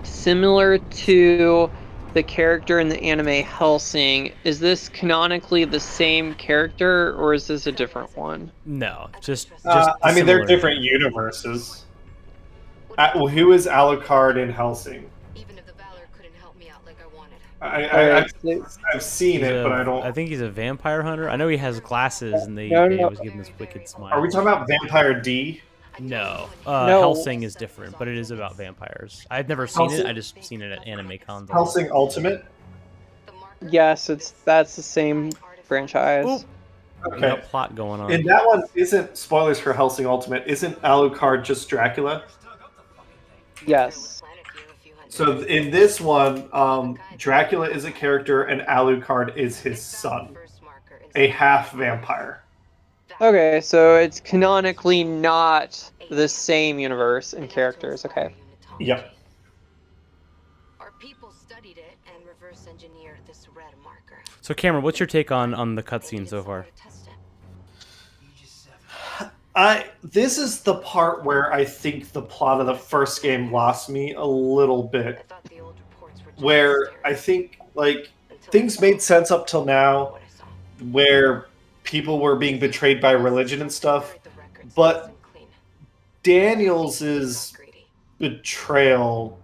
similar to the character in the anime Hellsing. Is this canonically the same character, or is this a different one? No, just I mean, they're similar. different universes. Well, who is Alucard in Helsing? Even if the Valor couldn't help me out like I wanted. I've seen He's it, but I don't. I think he's a vampire hunter. I know he has glasses, and they No. always give him this wicked smile. Are we talking about Vampire D? No, No. Hellsing is different, but it is about vampires. I've never seen it. Hellsing- I just seen it at Anime Con. Helsing Ultimate? Yes, that's the same franchise. Oop. We Okay. got plot going on. In that one, isn't, spoilers for Helsing Ultimate, isn't Alucard just Dracula? Yes. So in this one, Dracula is a character and Alucard is his son, a half vampire. Okay, so it's canonically not the same universe and characters. Okay. Yep. Our people studied it and reverse engineered this red marker. So, Cameron, what's your take on the cutscene so far? This is the part where I think the plot of the first game lost me a little bit. Where I think like things made sense up till now, where people were being betrayed by religion and stuff, but Daniels' betrayal.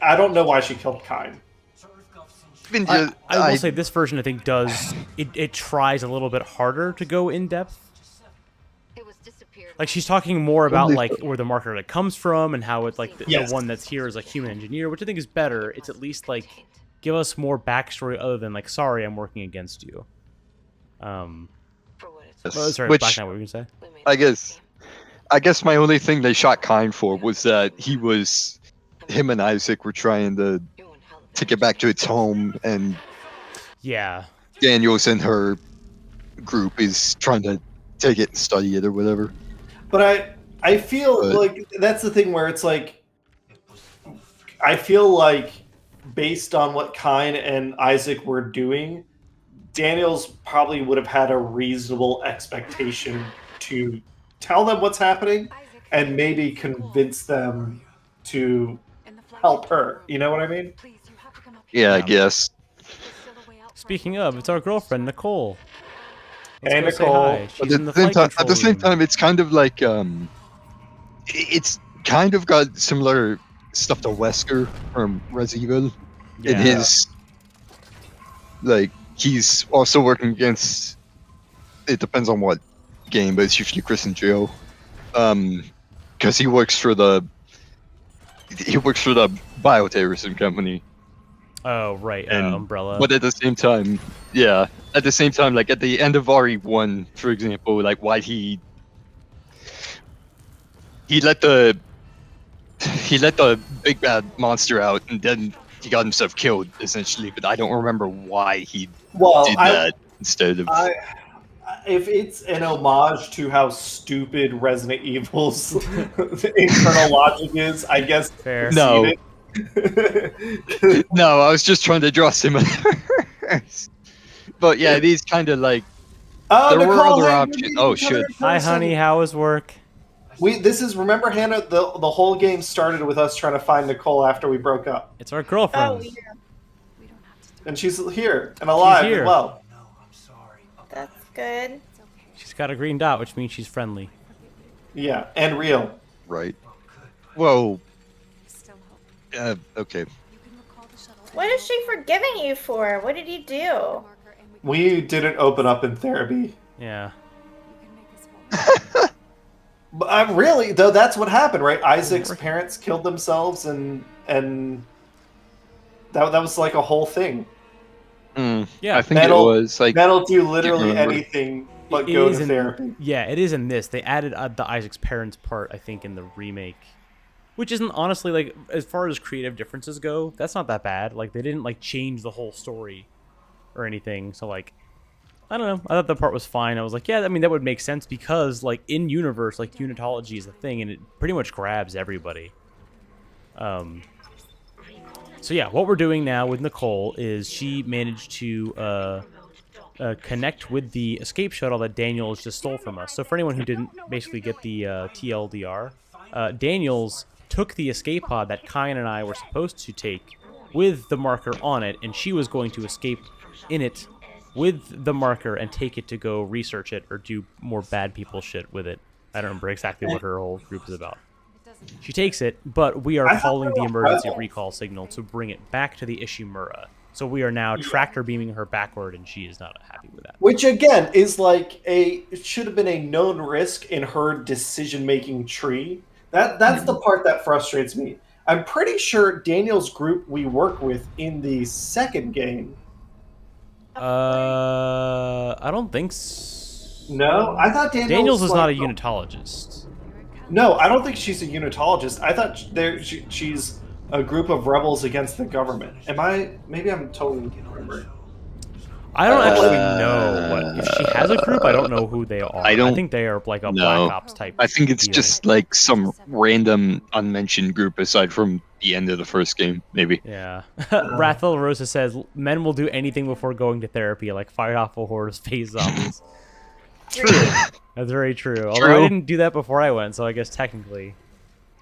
I don't know why she killed Kine. I will say this version, I think, does it tries a little bit harder to go in depth. Like she's talking more about like where the marker like comes from and how it's like the one that's here is like human engineer, which I think is better. It's at least like give us more backstory other than like sorry I'm working against you. Sorry, Which, Black Knight, what were you gonna say? I guess my only thing they shot Kine for was that him and Isaac were trying to take it back to its home, and yeah, Daniels and her group is trying to take it and study it or whatever. But I feel like that's the thing where it's like I feel like based on what Kine and Isaac were doing, Daniels probably would have had a reasonable expectation to tell them what's happening and maybe convince them to help her. You know what I mean? Yeah, I guess. Speaking of, it's our girlfriend Nicole. Hey, Let's go say Nicole. hi. She's in the flight At control the same room. time, it's kind of like it's kind of got similar stuff to Wesker from Resident Evil. Yeah. In his like he's also working against. It depends on what game, but it's usually Chris and Joe. Because he works for the bioterrorism company. Oh, right, And, Umbrella. But at the same time, like at the end of RE1, for example, like why he let the big bad monster out, and then he got himself killed essentially. But I don't remember why he did that instead of. If it's an homage to how stupid Resident Evil's internal logic is, I guess. Fair. No. No, I was just trying to draw similarities. But yeah, these kind of like there were Nicole, other hey, options. Oh shit! Hi, honey. How was work? Remember, Hannah. The whole game started with us trying to find Nicole after we broke up, It's our girlfriend. Oh, yeah. and she's here and alive here. as well. No, I'm sorry. That's good. She's got a green dot, which means she's friendly. Yeah, and real. Right. Whoa. Okay. What is she forgiving you for? What did you do? We didn't open up in therapy. Yeah. But really, though, that's what happened, right? Isaac's parents killed themselves, and that was like a whole thing. Yeah. I think it was like That'll do literally remember. anything but It go is to in- therapy. Yeah, it is in this. They added the Isaac's parents part, I think, in the remake. Which isn't honestly, like, as far as creative differences go, that's not that bad. Like, they didn't, like, change the whole story or anything. So, like, I don't know. I thought that part was fine. I was like, yeah, I mean, that would make sense because, like, in universe, like, unitology is a thing, and it pretty much grabs everybody. So, yeah, what we're doing now with Nicole is she managed to connect with the escape shuttle that Daniels just stole from us. So, for anyone who didn't basically get the TLDR, Daniels took the escape pod that Kyan and I were supposed to take with the marker on it, and she was going to escape in it with the marker and take it to go research it or do more bad people shit with it. I don't remember exactly what her whole group is about. She takes it, but we are calling the emergency recall signal to bring it back to the Ishimura. So we are now tractor beaming her backward, and she is not happy with that. Which again is like it should have been a known risk in her decision-making tree. That's the part that frustrates me. I'm pretty sure Daniel's group we work with in the second game. I don't think so. No, I thought Daniels is like, not a unitologist. No, I don't think she's a unitologist. I thought she's a group of rebels against the government. Maybe I'm totally remembering. I don't actually know what if she has a group. I don't know who they are. I think they are like a Black Ops type. I think it's deal. just like some random unmentioned group aside from the end of the first game, maybe. Yeah. Rathel Rosa says men will do anything before going to therapy, like fight off a horde of space zombies. True. That's very true. Although I didn't do that before I went, so I guess technically.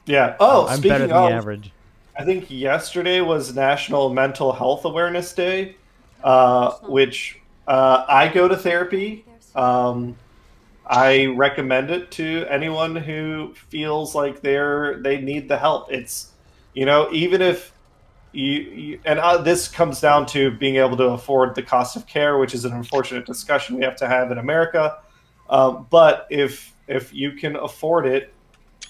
Yeah. Oh, I'm speaking better than of, the average. I think yesterday was National Mental Health Awareness Day, which I go to therapy. I recommend it to anyone who feels like they need the help. It's, even if this comes down to being able to afford the cost of care, which is an unfortunate discussion we have to have in America. But if you can afford it,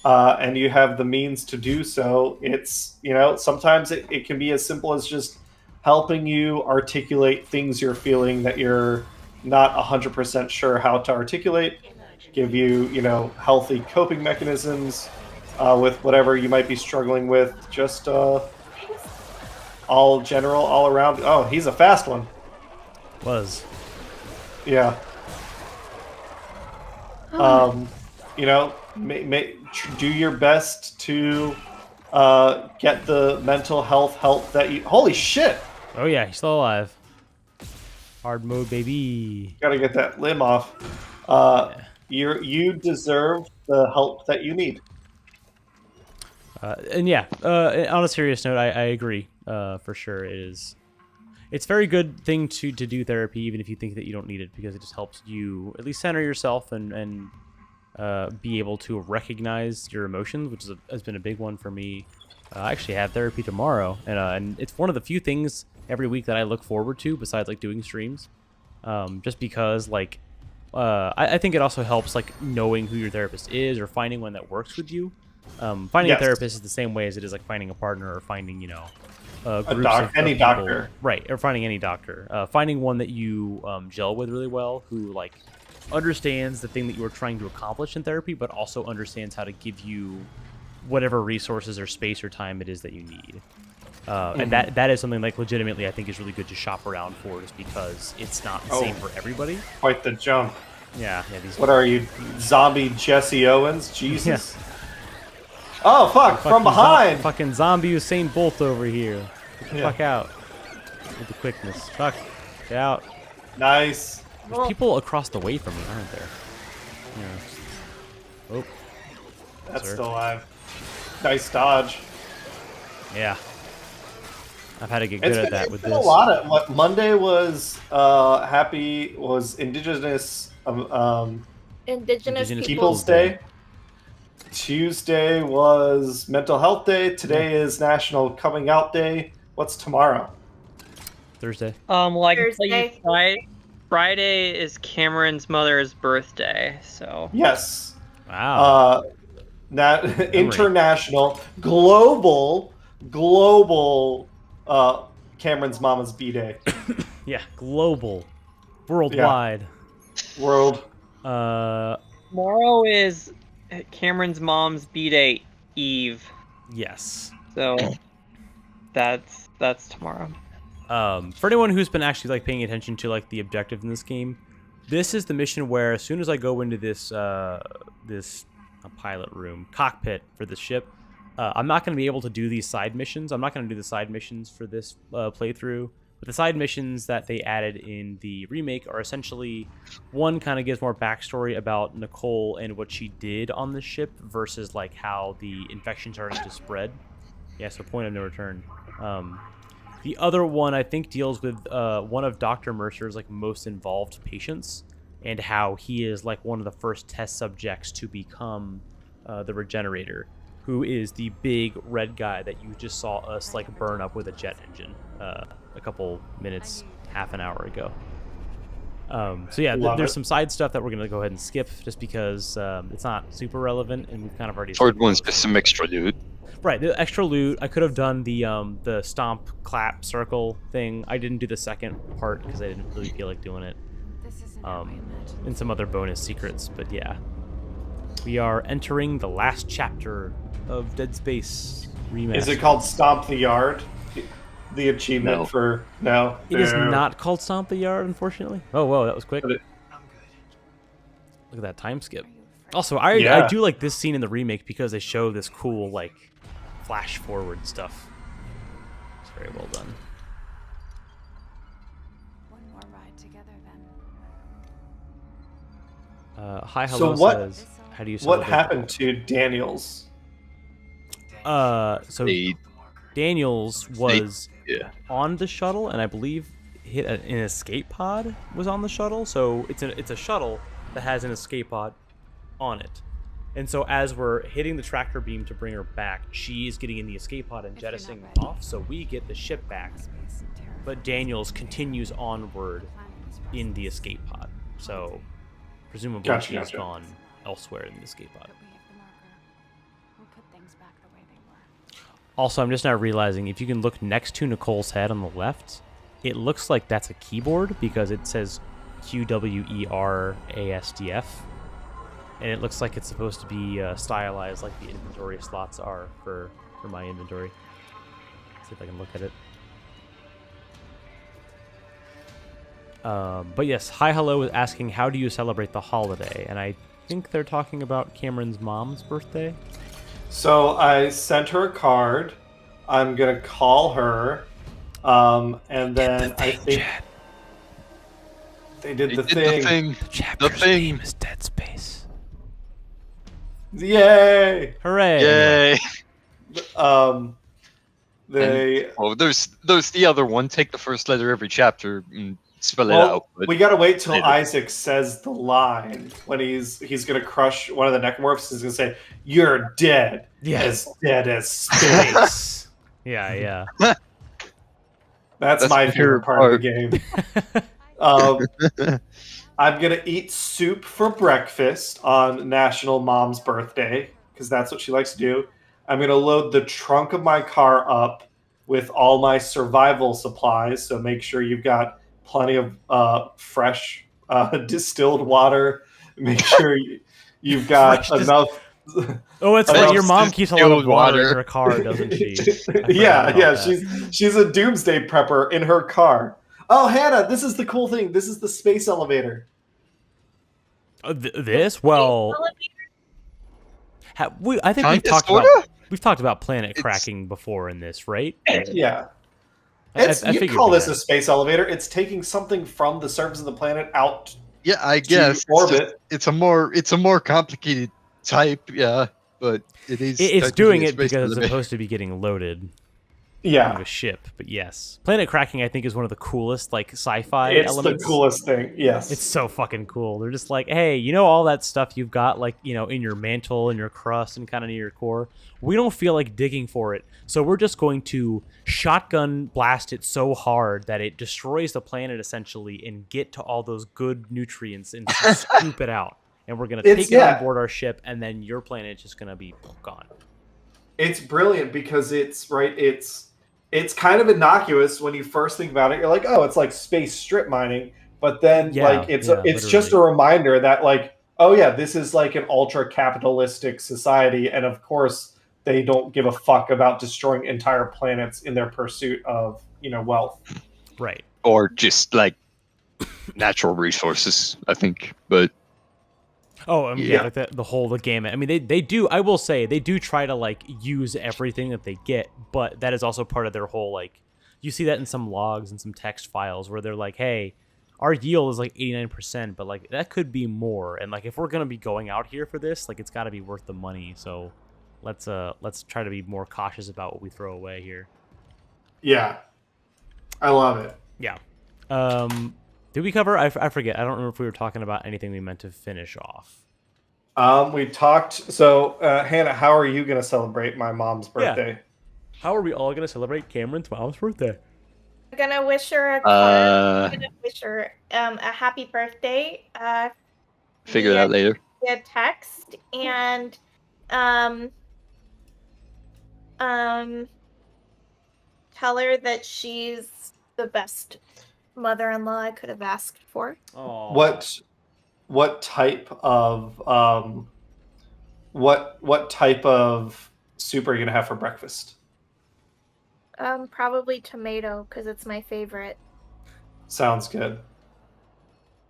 and you have the means to do so, it's, sometimes it can be as simple as just helping you articulate things you're feeling that you're not 100% sure how to articulate, give you, healthy coping mechanisms with whatever you might be struggling with, just all around. Oh, he's a fast one. Was. Yeah. Do your best to get the mental health help that you... Holy shit! Oh yeah, he's still alive. Hard mode, baby. Gotta get that limb off. You deserve the help that you need. And yeah, on a serious note, I agree. For sure, it's a very good thing to do therapy, even if you think that you don't need it, because it just helps you at least center yourself and be able to recognize your emotions, which has been a big one for me. I actually have therapy tomorrow, and it's one of the few things every week that I look forward to besides like doing streams, just because like I think it also helps like knowing who your therapist is or finding one that works with you. Finding a Yes. therapist is the same way as it is like finding a partner or finding groups any people, doctor. right? Or finding any doctor. Finding one that you gel with really well, who like understands the thing that you are trying to accomplish in therapy, but also understands how to give you whatever resources or space or time it is that you need. And that is something like legitimately I think is really good to shop around for, just because it's not the same for everybody. Quite the jump. Yeah. These. What are you, zombie Jesse Owens? Jesus. Oh fuck! From behind. Fucking zombie Usain Bolt over here. Get the Yeah. fuck out with the quickness. Fuck. Get out. Nice. There's people across the way from me, aren't there? Yeah. Oh. That's Sir. still alive. Nice dodge. Yeah. I've had to get good at that with been this. a lot of what Monday was. Was Indigenous Indigenous Indigenous Peoples Peoples Day. Tuesday was Mental Health Day. Today is National Coming Out Day. What's tomorrow? Thursday. Well, I can tell you Thursday. Friday is Cameron's mother's birthday, so Yes. Wow. International, global, Cameron's Mama's B-Day. Yeah. Global. Worldwide. World. tomorrow is Cameron's mom's B-Day Eve, Yes. so that's tomorrow. For anyone who's been actually like paying attention to like the objective in this game, this is the mission where as soon as I go into this pilot room cockpit for the ship, I'm not going to be able to do these side missions. I'm not going to do the side missions for this playthrough. But the side missions that they added in the remake are essentially, one kind of gives more backstory about Nicole and what she did on the ship versus like how the infection started to spread. Yeah, so point of no return. The other one I think deals with one of Dr. Mercer's like most involved patients and how he is like one of the first test subjects to become the Regenerator, who is the big red guy that you just saw us like burn up with a jet engine a couple minutes, half an hour ago. So yeah, there's some side stuff that we're gonna go ahead and skip just because it's not super relevant, and we've kind of already. Third one's just some extra loot. Right, the extra loot. I could have done the stomp, clap, circle thing. I didn't do the second part because I didn't really feel like doing it. And some other bonus secrets, but yeah. We are entering the last chapter of Dead Space Remastered. Is it called Stomp the Yard? The achievement for no. It is not called Stomp the Yard, unfortunately. Oh, whoa, that was quick. But Look at that time skip. Also, I do like this scene in the remake because they show this cool like flash forward stuff. It's very well done. One more ride together then. Hi, So hello what- says, how do you What celebrate the happened to Daniels? So They, Daniels was yeah. on the shuttle, and I believe hit an escape pod was on the shuttle. So it's a shuttle that has an escape pod on it. And so as we're hitting the tractor beam to bring her back, she's getting in the escape pod and If you're not jettisoning ready. off. So we get the ship back, Space and terror. but Daniels continues onward Planning this in the process. escape pod. So presumably Gotcha, she's gotcha. gone elsewhere in the escape pod. But we have the marker. We'll put things back the way they were. Also, I'm just now realizing if you can look next to Nicole's head on the left, it looks like that's a keyboard because it says QWERASDF. And it looks like it's supposed to be stylized like the inventory slots are for my inventory. See if I can look at it. But yes, Hi Hello is asking, how do you celebrate the holiday? And I think they're talking about Cameron's mom's birthday. So I sent her a card. I'm gonna call her, and then I think they did the thing. The Chapter's thing. name is Dead Space. Yay! Hooray! Yay! They Well, there's the other one. Take the first letter every chapter and spell it well, out. But we gotta wait till later. Isaac says the line when he's gonna crush one of the necromorphs. He's gonna say, "You're dead, Yes. dead as space." Yeah. That's That's my my favorite favorite part of the game. I'm gonna eat soup for breakfast on National Mom's Birthday because that's what she likes to do. I'm gonna load the trunk of my car up with all my survival supplies. So make sure you've got plenty of fresh distilled water. Make sure you've got Fresh enough. Oh, it's right. enough Your mom keeps a lot of distilled water in water. her car, doesn't she? I forgot Yeah, about yeah. that. She's a doomsday prepper in her car. Oh, Hannah, this is the cool thing. This is the space elevator. This? Well, I think Kinda, sorta? we've talked about planet It's- cracking before in this, right? Yeah. I You figured call we this had. a space elevator. It's taking something from the surface of the planet out Yeah, I to guess orbit. it's a more complicated type, yeah, but it is. It's technically doing a it space because it's elevator. supposed to be getting loaded out Yeah. of a ship. But yes, planet cracking I think is one of the coolest like sci-fi It's elements. the coolest thing. Yes. It's so fucking cool. They're just like, hey, you know all that stuff you've got like, you know, in your mantle and your crust and kind of near your core? We don't feel like digging for it. So we're just going to shotgun blast it so hard that it destroys the planet essentially and get to all those good nutrients and just scoop it out. And we're going to take it on board our ship and then your planet is just going to be gone. It's brilliant because it's kind of innocuous when you first think about it. You're like, oh, it's like space strip mining, but then it's just a reminder that like, oh yeah, this is like an ultra capitalistic society, and of course they don't give a fuck about destroying entire planets in their pursuit of wealth. Right. Or just like natural resources, I think. But yeah, like the gamut. I mean, they do. I will say they do try to like use everything that they get, but that is also part of their whole like. You see that in some logs and some text files where they're like, "Hey, our yield is like 89%, but like that could be more, and like if we're gonna be going out here for this, like it's got to be worth the money. So let's try to be more cautious about what we throw away here." Yeah, I love it. Yeah. Did we cover? I forget. I don't remember if we were talking about anything we meant to finish off. We talked. So, Hannah, how are you going to celebrate my mom's birthday? Yeah. How are we all going to celebrate Cameron's mom's birthday? I'm gonna wish her a card. I'm gonna wish her a happy birthday. Figure it out later. Via text and tell her that she's the best mother-in-law I could have asked for. Aww. What type of what type of soup are you gonna have for breakfast? Probably tomato because it's my favorite. Sounds good.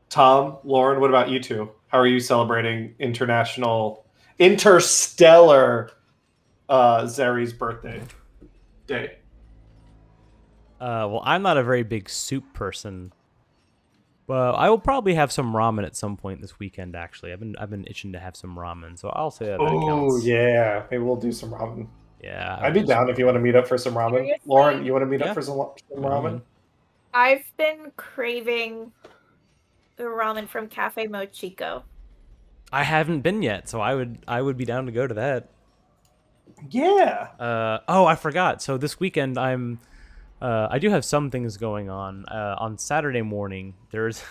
Tom, Lauren, what about you two? How are you celebrating interstellar Zeri's birthday day? Well, I'm not a very big soup person. Well, I will probably have some ramen at some point this weekend. Actually, I've been itching to have some ramen, so I'll say that. Oh yeah, maybe we'll do some ramen. Yeah, I'd be down if you want to meet up for some ramen. Seriously? Lauren, you want to meet up for some ramen? I've been craving the ramen from Cafe Mochico. I haven't been yet, so I would be down to go to that. Yeah. Oh, I forgot. So this weekend I do have some things going on. On Saturday morning, there's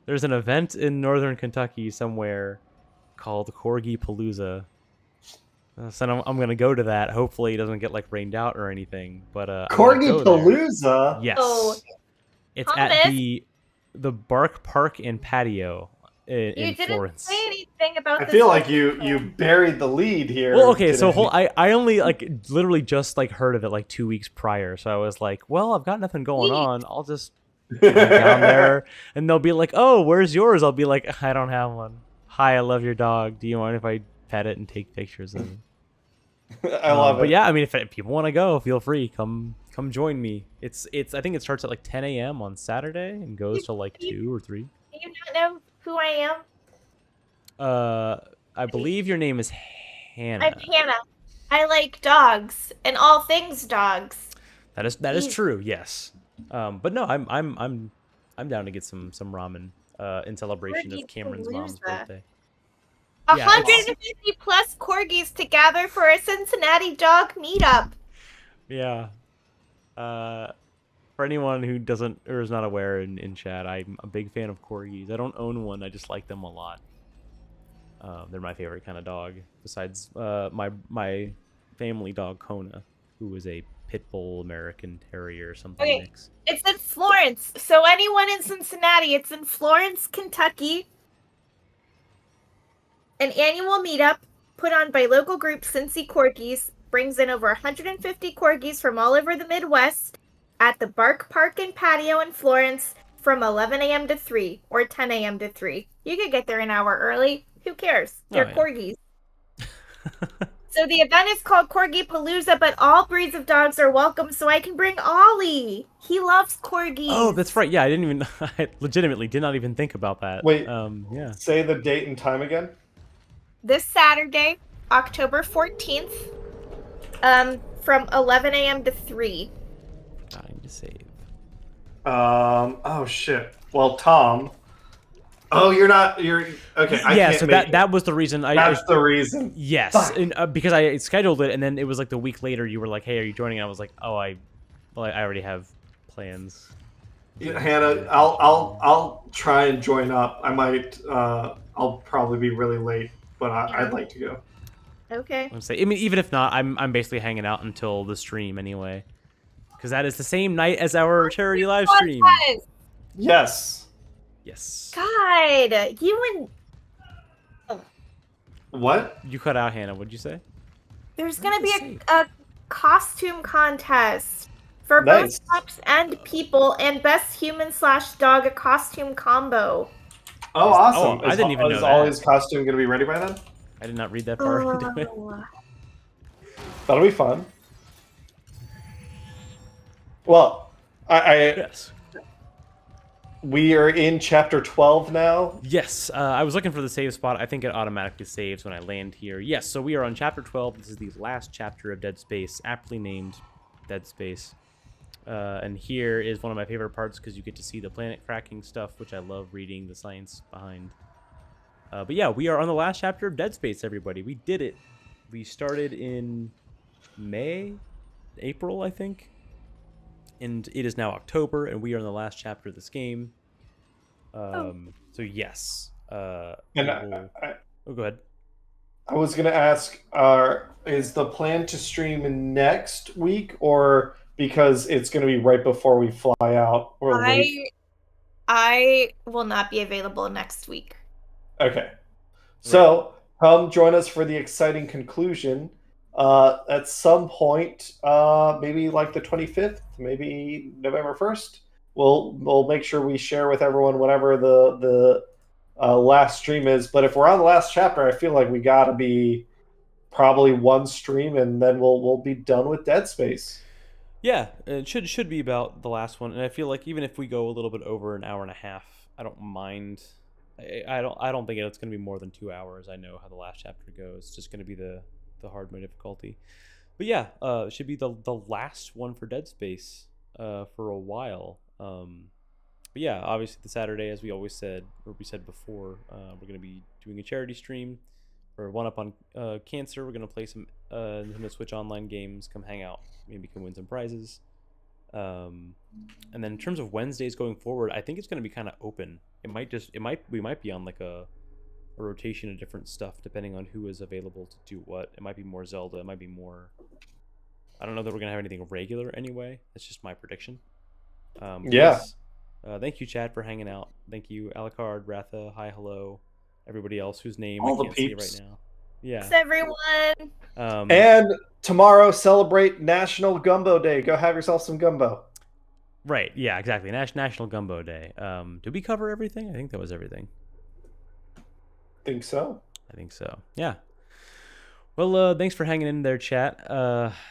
an event in northern Kentucky somewhere called Corgi Palooza. So I'm gonna go to that. Hopefully, it doesn't get like rained out or anything. But Corgi Palooza. Yes, it's Thomas, at the Bark Park and Patio in Florence. You didn't say anything about. I feel like you buried the lead here. Well, okay, today. so I only like literally just like heard of it like 2 weeks prior, so I was like, well, I've got nothing going on. I'll just go down there, and they'll be like, oh, where's yours? I'll be like, I don't have one. Hi, I love your dog. Do you mind if I pet it and take pictures of it? I love it. But yeah, I mean, if people want to go, feel free. Come join me. It's I think it starts at like 10 a.m. on Saturday and goes till like 2 or 3. Do you not know who I am? I believe your name is Hannah. I'm Hannah. I like dogs and all things dogs. That is true. Yes. But no, I'm down to get some ramen in celebration of Cameron's mom's birthday. 150 plus corgis to gather for a Cincinnati dog meetup. Yeah. For anyone who doesn't or is not aware in chat, I'm a big fan of corgis. I don't own one. I just like them a lot. They're my favorite kind of dog, besides my family dog Kona, who is a pit bull American Terrier or something Okay, mix. it's in Florence. So anyone in Cincinnati, it's in Florence, Kentucky. An annual meetup put on by local group Cincy Corgis brings in over 150 corgis from all over the Midwest at the Bark Park and Patio in Florence from 11 a.m. to 3 or 10 a.m. to 3. You could get there an hour early. Who cares? They're yeah. corgis. So the event is called Corgi Palooza, but all breeds of dogs are welcome, so I can bring Ollie. He loves corgis. Oh, that's right. Yeah, I didn't even. I legitimately did not even think about that. Wait. Yeah. Say the date and time again. This Saturday, October 14th, from 11 a.m. to 3. Time to save. Oh shit. Well, Tom. Oh, you're okay. I Yeah, can't so make that was the reason. That's the reason. Yes, Fuck. and, because I scheduled it, and then it was like the week later. You were like, "Hey, are you joining?" I was like, "Oh, I already have plans." Yeah, Hannah, I'll try and join up. I might. I'll probably be really late, but I'd like to go. Okay. I mean, even if not, I'm basically hanging out until the stream anyway, because that is the same night as our charity live stream. Yes. Yes. God, you and What? You cut out, Hannah. What'd you say? there's gonna be a costume contest for Nice. both pups and people, and best human/dog costume combo. Oh, awesome! I didn't even know Is that. all his costume gonna be ready by then? I did not read that part into it. That'll be fun. Well, Yes. We are in chapter 12 now. Yes, I was looking for the save spot. I think it automatically saves when I land here. Yes, so we are on chapter 12. This is the last chapter of Dead Space, aptly named Dead Space. And here is one of my favorite parts because you get to see the planet cracking stuff, which I love reading the science behind. But yeah, we are on the last chapter of Dead Space, everybody. We did it. We started in April, I think. And it is now October, and we are in the last chapter of this game. So yes. And oh, go ahead. I was gonna ask, is the plan to stream next week, or because it's gonna be right before we fly out? Or late? I will not be available next week. Okay. So come join us for the exciting conclusion. At some point, maybe like the 25th, maybe November 1st. We'll make sure we share with everyone whatever the last stream is. But if we're on the last chapter, I feel like we gotta be probably one stream, and then we'll be done with Dead Space. Yeah, it should be about the last one, and I feel like even if we go a little bit over an hour and a half, I don't mind. I don't think it's going to be more than 2 hours. I know how the last chapter goes. It's just going to be the hard mode difficulty. But yeah, it should be the last one for Dead Space for a while. But yeah, obviously the Saturday, as we always said, or we said before, we're going to be doing a charity stream for One Up on Cancer. We're going to play some Nintendo Switch online games. Come hang out. Maybe you can win some prizes. And then in terms of Wednesdays going forward, I think it's going to be kind of open. We might be on like a rotation of different stuff depending on who is available to do what. It might be more Zelda. It might be more. I don't know that we're going to have anything regular anyway. That's just my prediction. Yeah. Yes, thank you, Chad, for hanging out. Thank you, Alucard, Ratha, hi, hello, everybody else whose name All I the can't see peeps. right now. Yeah. Thanks, everyone. And tomorrow, celebrate National Gumbo Day. Go have yourself some gumbo. Right. Yeah. Exactly. National Gumbo Day. Did we cover everything? I think that was everything. Think so. I think so. Yeah. Well, thanks for hanging in there, chat.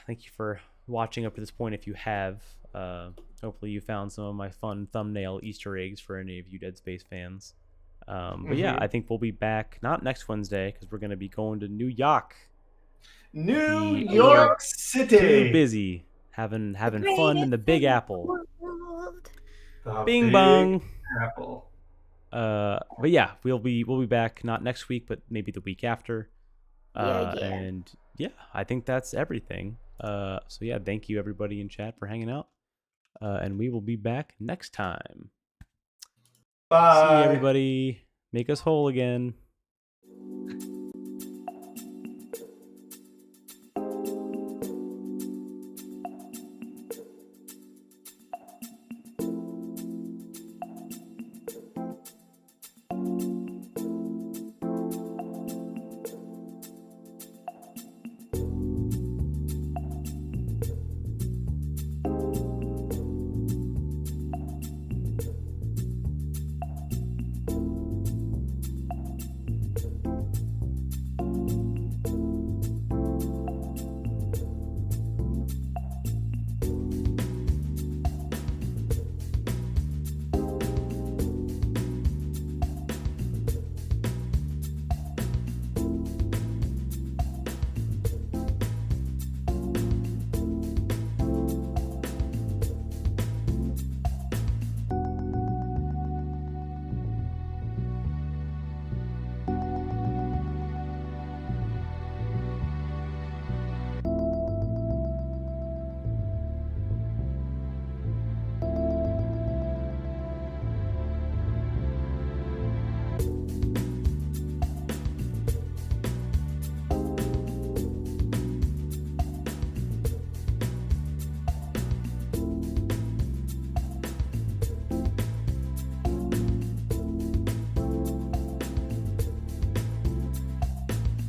Thank you for watching up to this point. If you have, hopefully you found some of my fun thumbnail Easter eggs for any of you Dead Space fans. But yeah, I think we'll be back not next Wednesday because we're gonna be going to New York. New We York are City. Too busy having fun in the Big Apple. The Bing Big bong. Apple. But yeah, we'll be back not next week, but maybe the week after. Yeah. And yeah, I think that's everything. So yeah, thank you everybody in chat for hanging out. And we will be back next time. Bye. See you, everybody. Make us whole again.